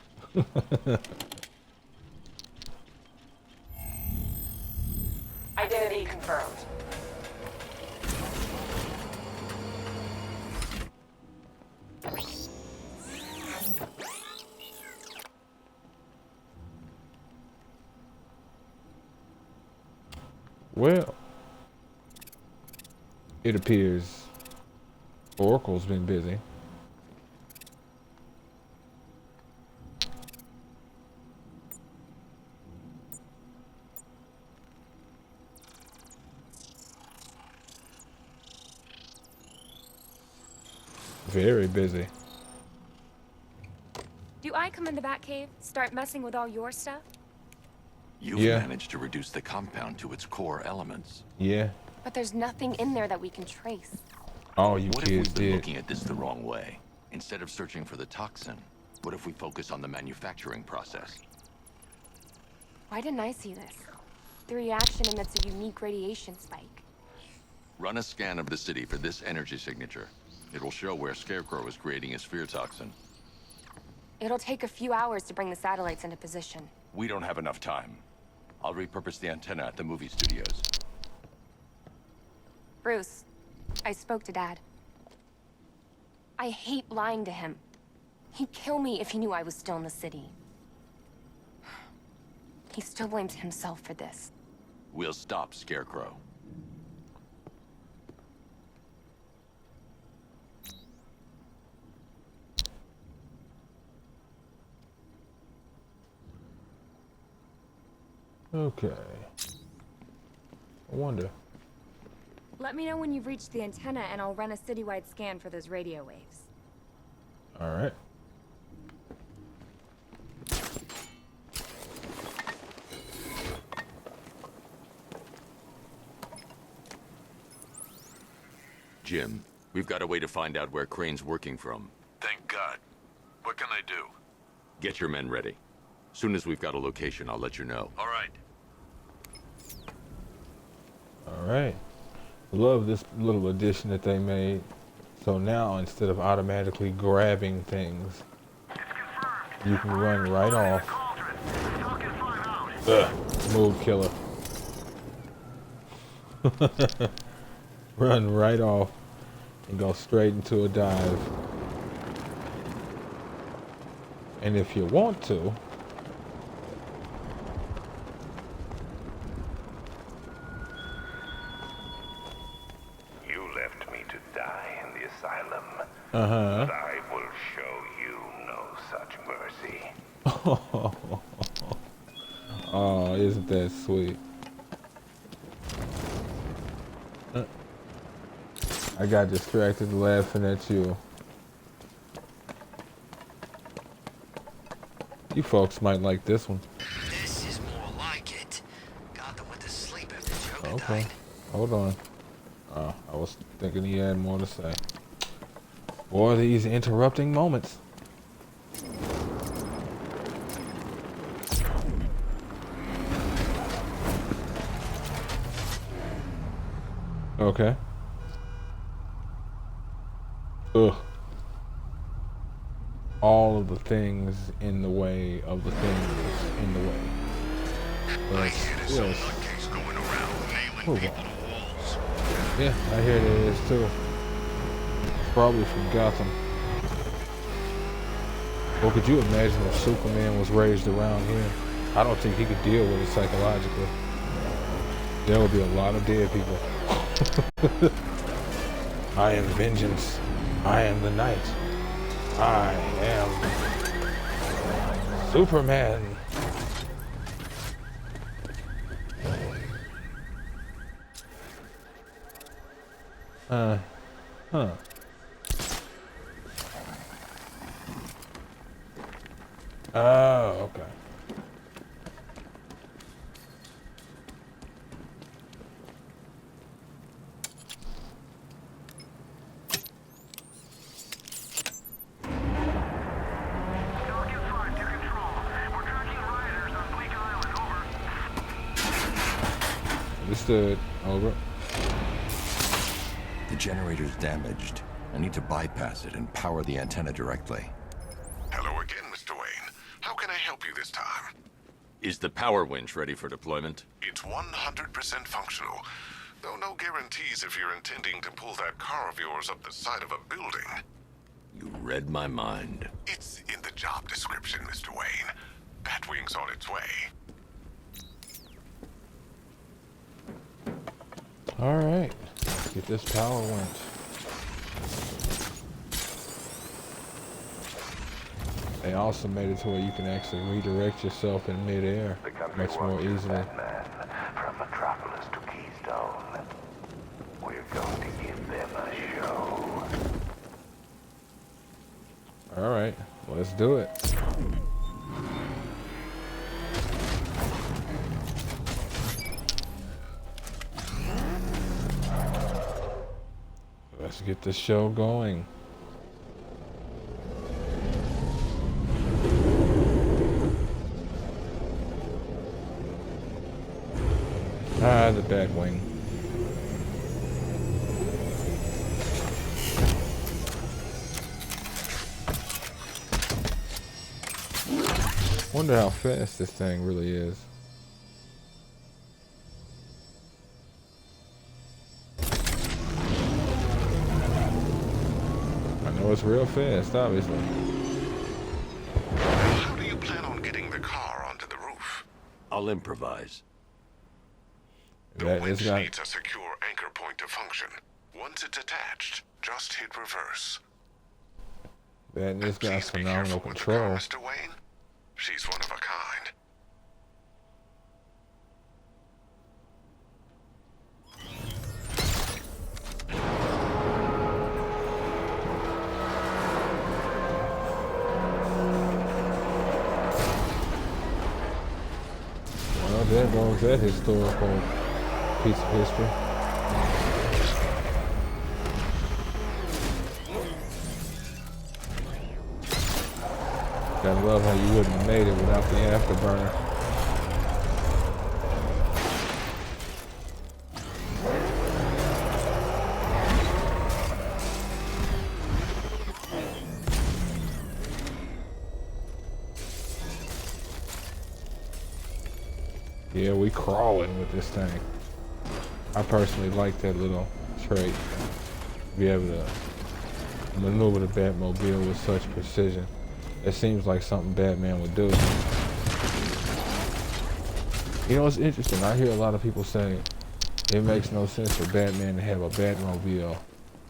Identity confirmed. Well, it appears Oracle's been busy. Very busy. Do I come in the Batcave, start messing with all your stuff? You've Yeah. managed to reduce the compound to its core elements. Yeah. But there's nothing in there that we can trace. All you What if kids we've been did. looking at this the wrong way? Instead of searching for the toxin, what if we focus on the manufacturing process? Why didn't I see this? The reaction emits a unique radiation spike. Run a scan of the city for this energy signature. It will show where Scarecrow is creating his fear toxin. It'll take a few hours to bring the satellites into position. We don't have enough time. I'll repurpose the antenna at the movie studios. Bruce, I spoke to Dad. I hate lying to him. He'd kill me if he knew I was still in the city. He still blames himself for this. We'll stop Scarecrow. Okay. I wonder. Let me know when you've reached the antenna and I'll run a citywide scan for those radio waves. All right. Jim, we've got a way to find out where Crane's working from. Thank God. What can I do? Get your men ready. Soon as we've got a location, I'll let you know. All right. All right. Love this little addition that they made. So now instead of automatically grabbing things, you can run right off. Ugh, mood killer. Run right off and go straight into a dive. And if you want to, You left me to die in the asylum. Uh-huh. But I will show you no such mercy. oh, isn't that sweet? I got distracted laughing at you. You folks might like this one. This is more like it. Gotham went to sleep after Joker Okay, died. hold on. I was thinking he had more to say. Boy, these interrupting moments. Okay. Ugh. All of the things in the way of the things in the way. Yes. Move on. Yeah, I hear there is too. Probably from Gotham. Well, could you imagine if Superman was raised around here? I don't think he could deal with it psychologically. There would be a lot of dead people. I am vengeance. I am the night. I am Superman. Huh. Oh, okay. Understood. Over. The generator's damaged. I need to bypass it and power the antenna directly. Hello again, Mr. Wayne. How can I help you this time? Is the power winch ready for deployment? It's 100% functional, though no guarantees if you're intending to pull that car of yours up the side of a building. You read my mind. It's in the job description, Mr. Wayne. Batwing's on its way. Alright. Let's get this power winch. They also made it to where you can actually redirect yourself in midair much more easily. From Metropolis to Keystone, we're going to give them a show. Alright, let's do it. Let's get the show going. Ah, the Batwing. Wonder how fast this thing really is. I know it's real fast, obviously. How do you plan on getting the car onto the roof? I'll improvise. The winch needs a secure anchor point to function. Once it's attached, just hit reverse. Man, this guy's phenomenal control. Mr. Wayne, she's one of a kind. Well, there goes that historical piece of history. I love how you wouldn't have made it without the afterburner. Yeah, we crawling with this thing. I personally like that little trait. Be able to maneuver the Batmobile with such precision. It seems like something Batman would do. You know, it's interesting. I hear a lot of people say it makes no sense for Batman to have a Batmobile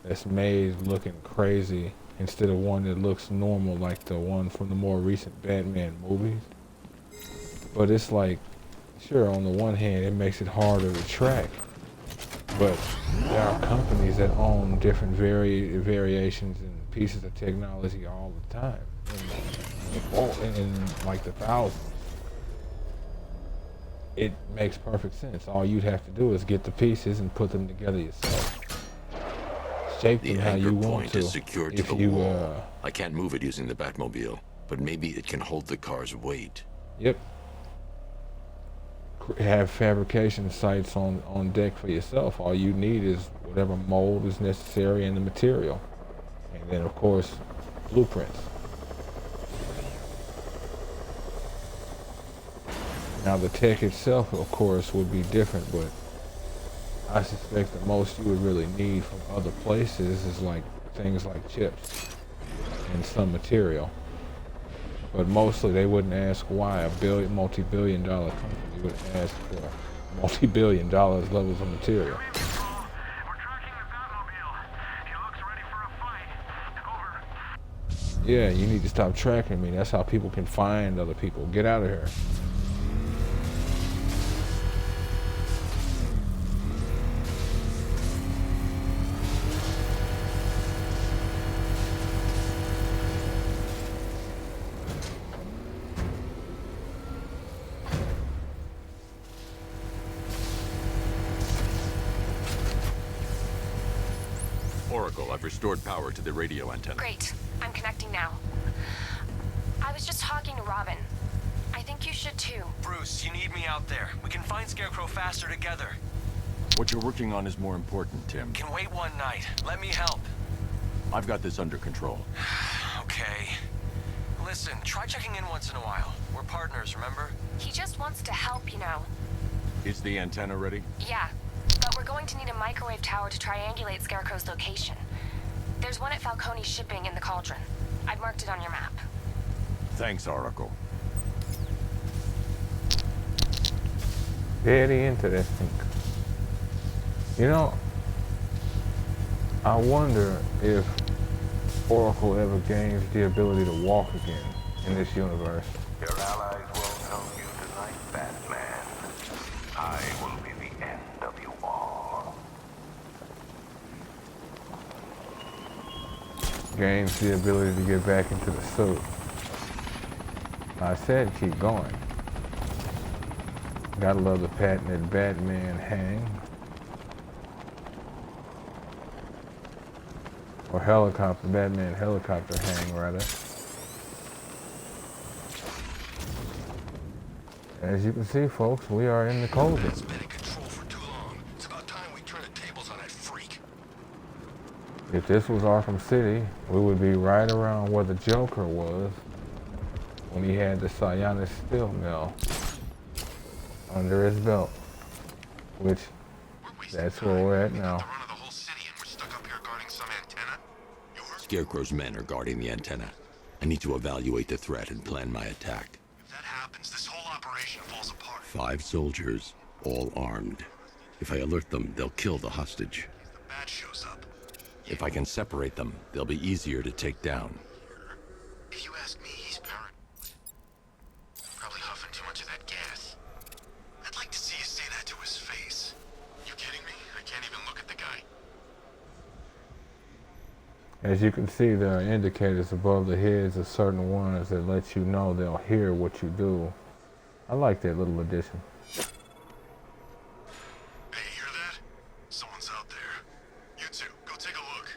that's made looking crazy instead of one that looks normal like the one from the more recent Batman movies. But it's like, sure, on the one hand, it makes it harder to track. But there are companies that own different variations and pieces of technology all the time. In like the thousands. It makes perfect sense. All you'd have to do is get the pieces and put them together yourself. Shape them how you want to. Is secured to the wall. I can't move it using the Batmobile, but maybe it can hold the car's weight. Yep. Have fabrication sites on deck for yourself. All you need is whatever mold is necessary in the material. And then, of course, blueprints. Now the tech itself, of course, would be different, but I suspect the most you would really need from other places is like things like chips and some material. But mostly they wouldn't ask why a multi-billion-dollar company would ask for multi-billion dollars levels of material. Yeah, you need to stop tracking me. That's how people can find other people. Get out of here. Oracle, I've restored power to the radio antenna. Great. I'm connecting now. I was just talking to Robin. I think you should too. Bruce, you need me out there. We can find Scarecrow faster together. What you're working on is more important, Tim. Can wait one night. Let me help. I've got this under control. Okay. Listen, try checking in once in a while. We're partners, remember? He just wants to help, you know. Is the antenna ready? Yeah, but we're going to need a microwave tower to triangulate Scarecrow's location. There's one at Falcone's shipping in the Cauldron. I've marked it on your map. Thanks, Oracle. Very interesting. You know, I wonder if Oracle ever gains the ability to walk again in this universe. Your allies won't know you tonight, Batman. I will be the end of you all. Gains the ability to get back into the suit. I said keep going. Gotta love the patented Batman hang. Or helicopter, Batman helicopter hang, rather. As you can see, folks, we are in the Cauldron. It's been in control for too long. It's about time we turn the tables on that freak. If this was Arkham City, we would be right around where the Joker was when he had the psionic steel mill under his belt. Which, that's where we're at now. Scarecrow's men are guarding the antenna. I need to evaluate the threat and plan my attack. If that happens, this whole operation falls apart. 5 soldiers, all armed. If I alert them, they'll kill the hostage. The bat shows up. If I can separate them, they'll be easier to take down. If you ask me, he's paranoid. Probably huffing too much of that gas. I'd like to see you say that to his face. You kidding me? I can't even look at the guy. As you can see, there are indicators above the heads of certain ones that let you know they'll hear what you do. I like that little addition. Hey, you hear that? Someone's out there. You two, go take a look.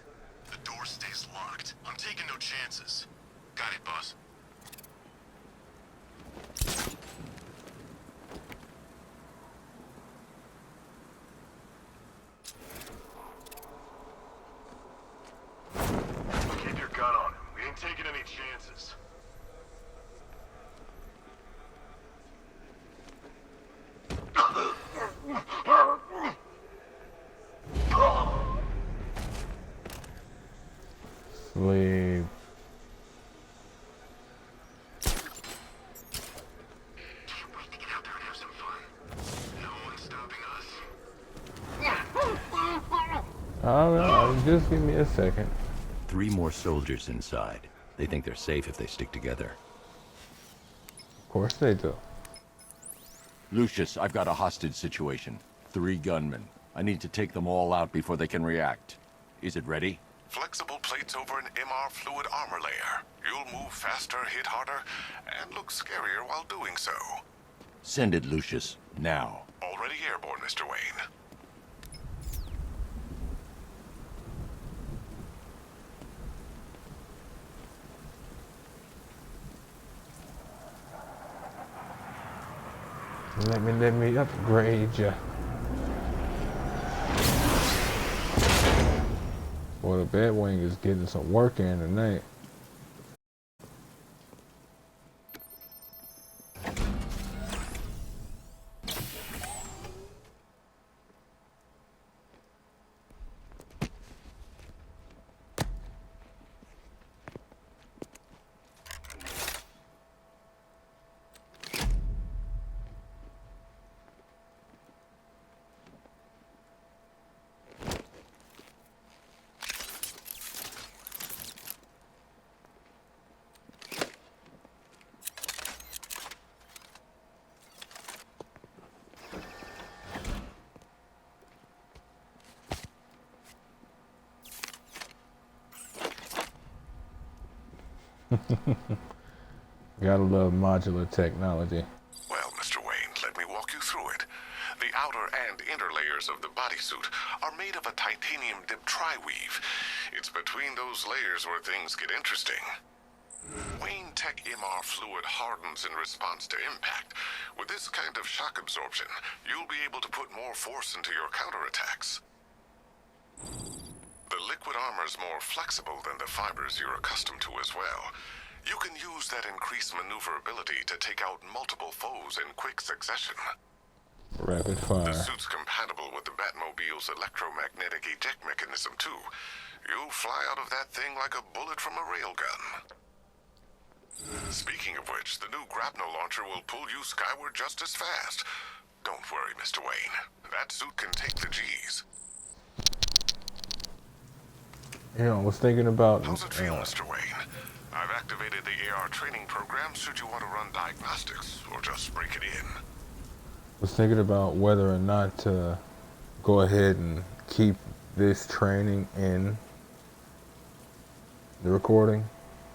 The door stays locked. I'm taking no chances. Got it, boss. Keep your gun on him. We ain't taking any chances. Sleep. Alright, just give me a second. 3 more soldiers inside. They think they're safe if they stick together. Of course they do. Lucius, I've got a hostage situation. 3 gunmen. I need to take them all out before they can react. Is it ready? Flexible plates over an MR fluid armor layer. You'll move faster, hit harder, and look scarier while doing so. Send it, Lucius. Now. Already airborne, Mr. Wayne. Let me upgrade ya. Well, the Batwing is getting some work in tonight. Gotta love modular technology. Well, Mr. Wayne, let me walk you through it. The outer and inner layers of the bodysuit are made of a titanium dip tri-weave. It's between those layers where things get interesting. Wayne Tech MR fluid hardens in response to impact. With this kind of shock absorption, you'll be able to put more force into your counterattacks. The liquid armor's more flexible than the fibers you're accustomed to as well. You can use that increased maneuverability to take out multiple foes in quick succession. Rapid fire. The suit's compatible with the Batmobile's electromagnetic eject mechanism too. You'll fly out of that thing like a bullet from a railgun. Speaking of which, the new grapnel launcher will pull you skyward just as fast. Don't worry, Mr. Wayne. That suit can take the G's. You know, I was thinking about... How's it feel, Mr. Wayne? I've activated the AR training program should you want to run diagnostics, or just break it in. was thinking about whether or not to go ahead and keep this training in the recording,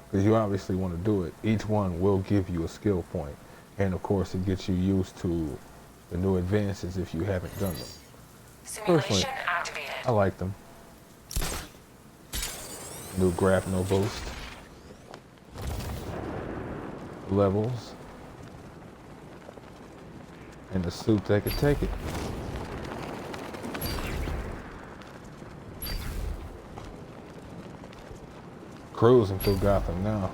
because you obviously want to do it. Each one will give you a skill point, and of course it gets you used to the new advances if you haven't done them. Personally, I like them. New grapnel boost. Levels. And the suit that could take it. Cruising through Gotham now.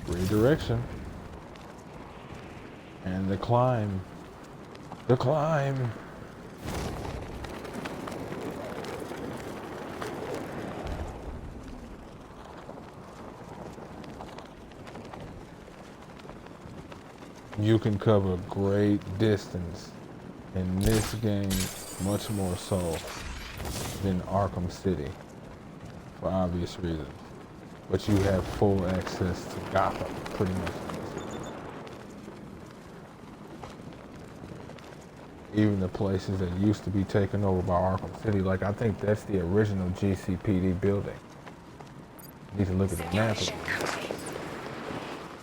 Redirection. And the climb. The climb. You can cover great distance in this game, much more so than Arkham City, for obvious reasons. But you have full access to Gotham, pretty much. Even the places that used to be taken over by Arkham City, like I think that's the original GCPD building. Need to look at the map,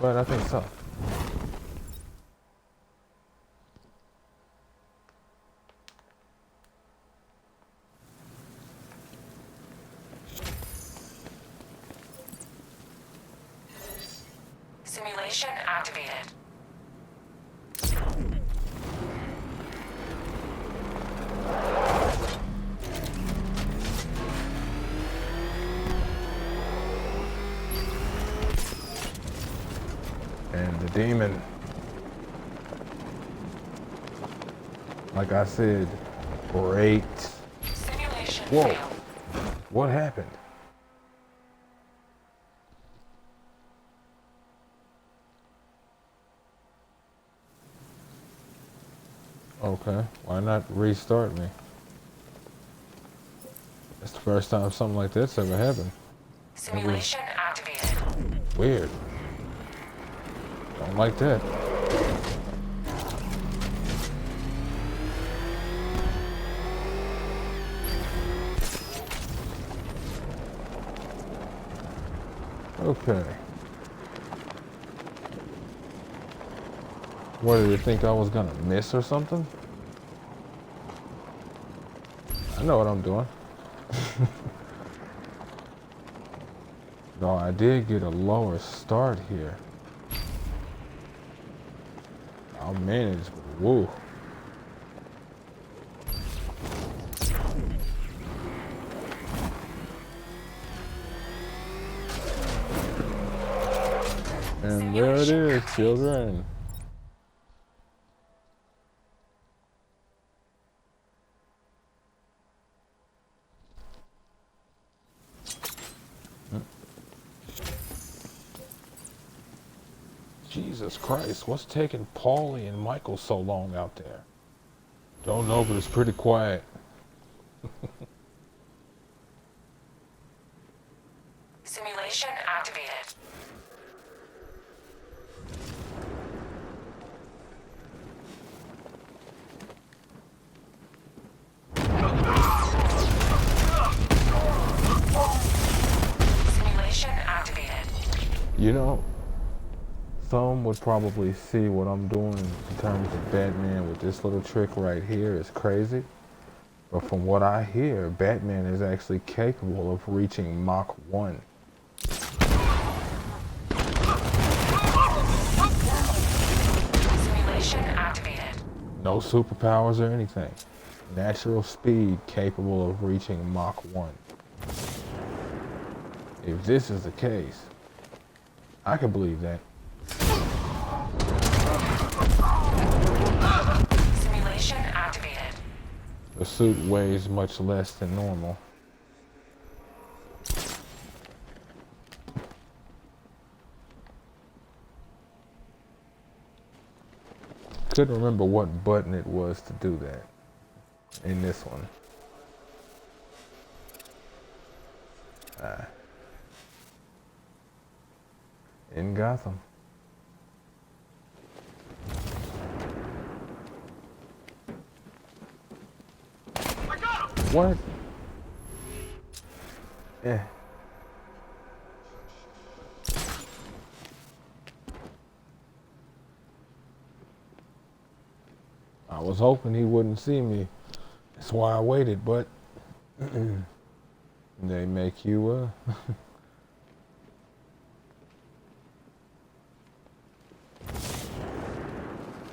but I think so. Simulation activated. And the demon, like I said, great. Simulation Whoa, failed. what happened? Okay, why not restart me? That's the first time something like this ever happened. Simulation activated. Weird. Don't like that. Okay. What, did you think I was gonna miss or something? I know what I'm doing. No, I did get a lower start here. I'll manage, but woo. And there it is, children. Jesus Christ, what's taking Paulie and Michael so long out there? Don't know, but it's pretty quiet. Simulation activated. You know, some would probably see what I'm doing in terms of Batman with this little trick right here is crazy. But from what I hear, Batman is actually capable of reaching Mach 1. Simulation activated. No superpowers or anything. Natural speed capable of reaching Mach 1. If this is the case, I can believe that. Simulation activated. The suit weighs much less than normal. Couldn't remember what button it was to do that in this one. In Gotham. What? Yeah. I was hoping he wouldn't see me. That's why I waited, but they make you,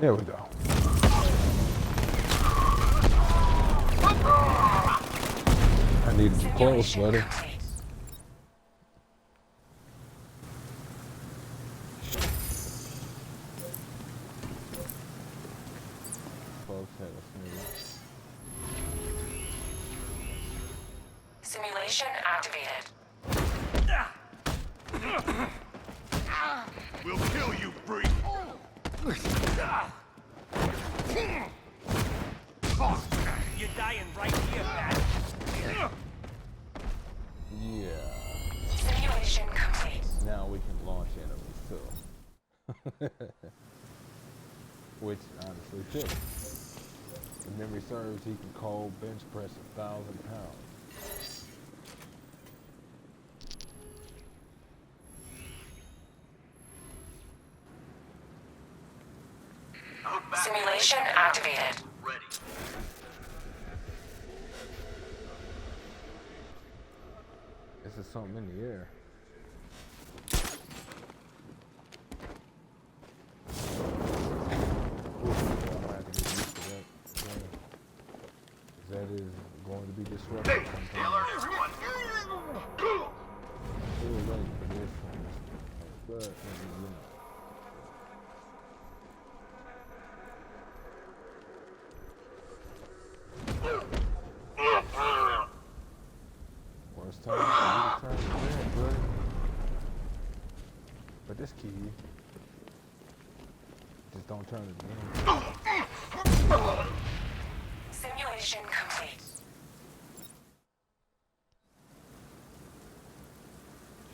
There we go. I needed you close, buddy. Simulation activated. We'll kill you, freak! You're dying right here, Bat. Yeah. Simulation complete. Now we can launch enemies too. Which honestly fits. If memory serves, he can cold bench press 1,000 pounds. Simulation activated. This is something in the air. That is going to be disruptive. Too late for this one. But, Worst time for you to turn it in, buddy. But this key, just don't turn it in. Simulation complete.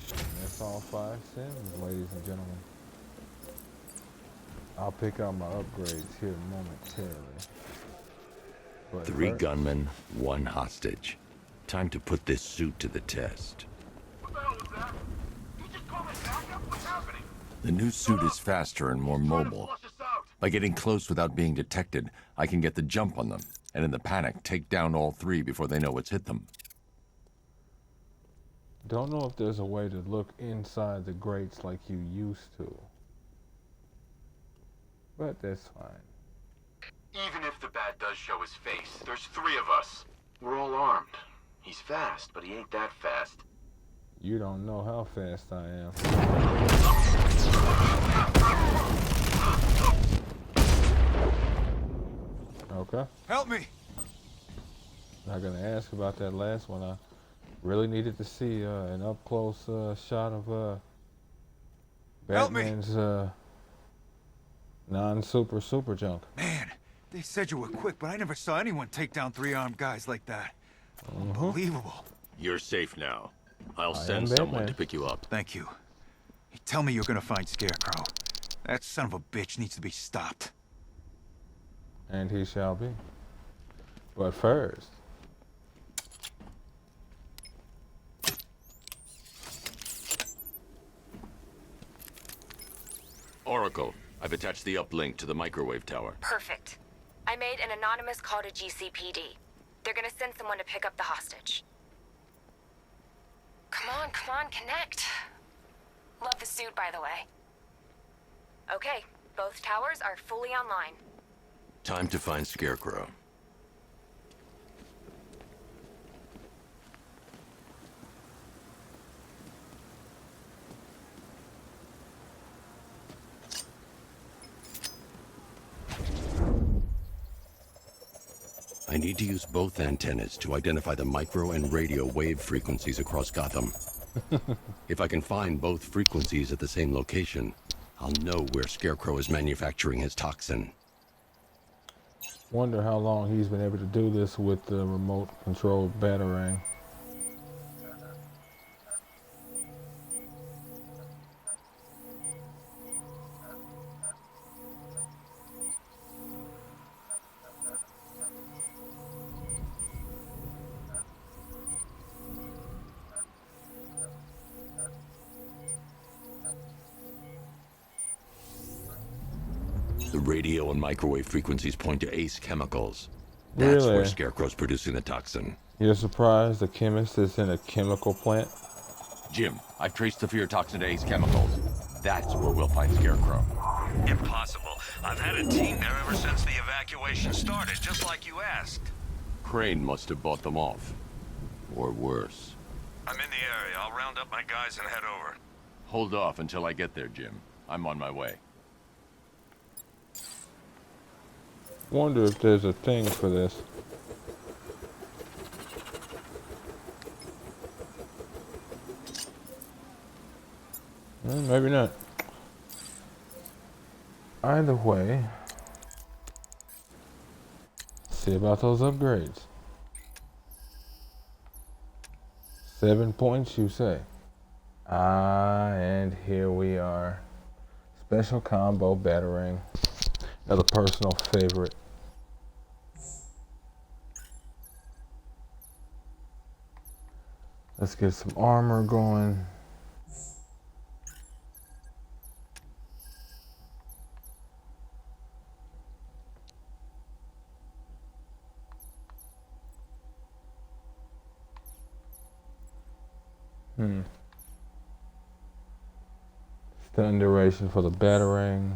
And that's all 5 sims, ladies and gentlemen. I'll pick out my upgrades here momentarily. But 3 gunmen, 1 hostage. Time to put this suit to the test. The new suit is faster and more mobile. By getting close without being detected, I can get the jump on them, and in the panic, take down all 3 before they know what's hit them. Don't know if there's a way to look inside the grates like you used to. But that's fine. Even if the Bat does show his face, there's 3 of us. We're all armed. He's fast, but he ain't that fast. You don't know how fast I am. Okay. Help me! Not gonna ask about that last one. I really needed to see an up-close shot of Batman's non-super junk. Man, they said you were quick, but I never saw anyone take down 3 armed guys like that. Unbelievable. You're safe now. I'll I send am someone Batman. to pick you up. Thank you. Tell me you're gonna find Scarecrow. That son of a bitch needs to be stopped. And he shall be. But first, Oracle. I've attached the uplink to the microwave tower. Perfect. I made an anonymous call to GCPD. They're gonna send someone to pick up the hostage. Come on, connect. Love the suit, by the way. Okay, both towers are fully online. Time to find Scarecrow. I need to use both antennas to identify the micro and radio wave frequencies across Gotham. If I can find both frequencies at the same location, I'll know where Scarecrow is manufacturing his toxin. Wonder how long he's been able to do this with the remote controlled batarang. The radio and microwave frequencies point to Ace Chemicals. That's Really? where Scarecrow's producing the toxin. You're surprised the chemist is in a chemical plant? Jim, I've traced the fear toxin to Ace Chemicals. That's where we'll find Scarecrow. Impossible. I've had a team there ever since the evacuation started, just like you asked. Crane must have bought them off. Or worse. I'm in the area. I'll round up my guys and head over. Hold off until I get there, Jim. I'm on my way. Wonder if there's a thing for this. Maybe not. Either way, see about those upgrades. 7 points, you say? And here we are. Special combo batarang. Another personal favorite. Let's get some armor going. Stun duration for the batarang.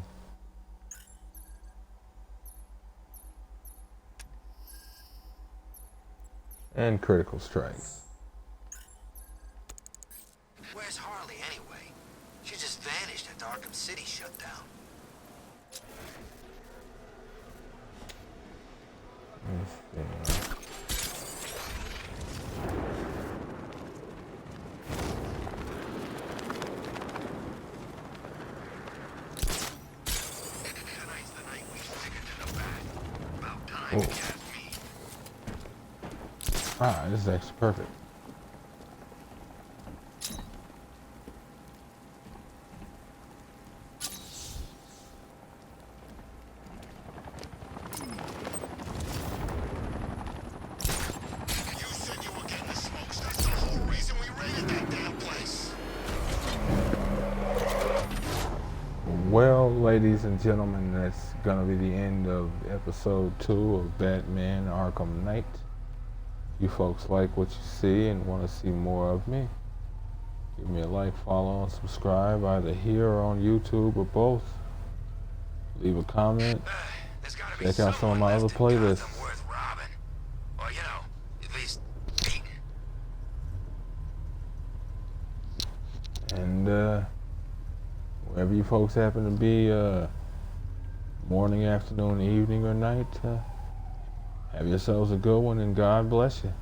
And critical strikes. Where's Harley anyway? She just vanished after Arkham City shut down. Let's see. Oh. Ah, this is actually perfect. Well, ladies and gentlemen, that's gonna be the end of episode 2 of Batman Arkham Knight. If you folks like what you see and want to see more of me, give me a like, follow, and subscribe either here or on YouTube or both. Leave a comment. Check out some of my other playlists. Or, you know, at least beaten. And wherever you folks happen to be, morning, afternoon, evening, or night, have yourselves a good one, and God bless you.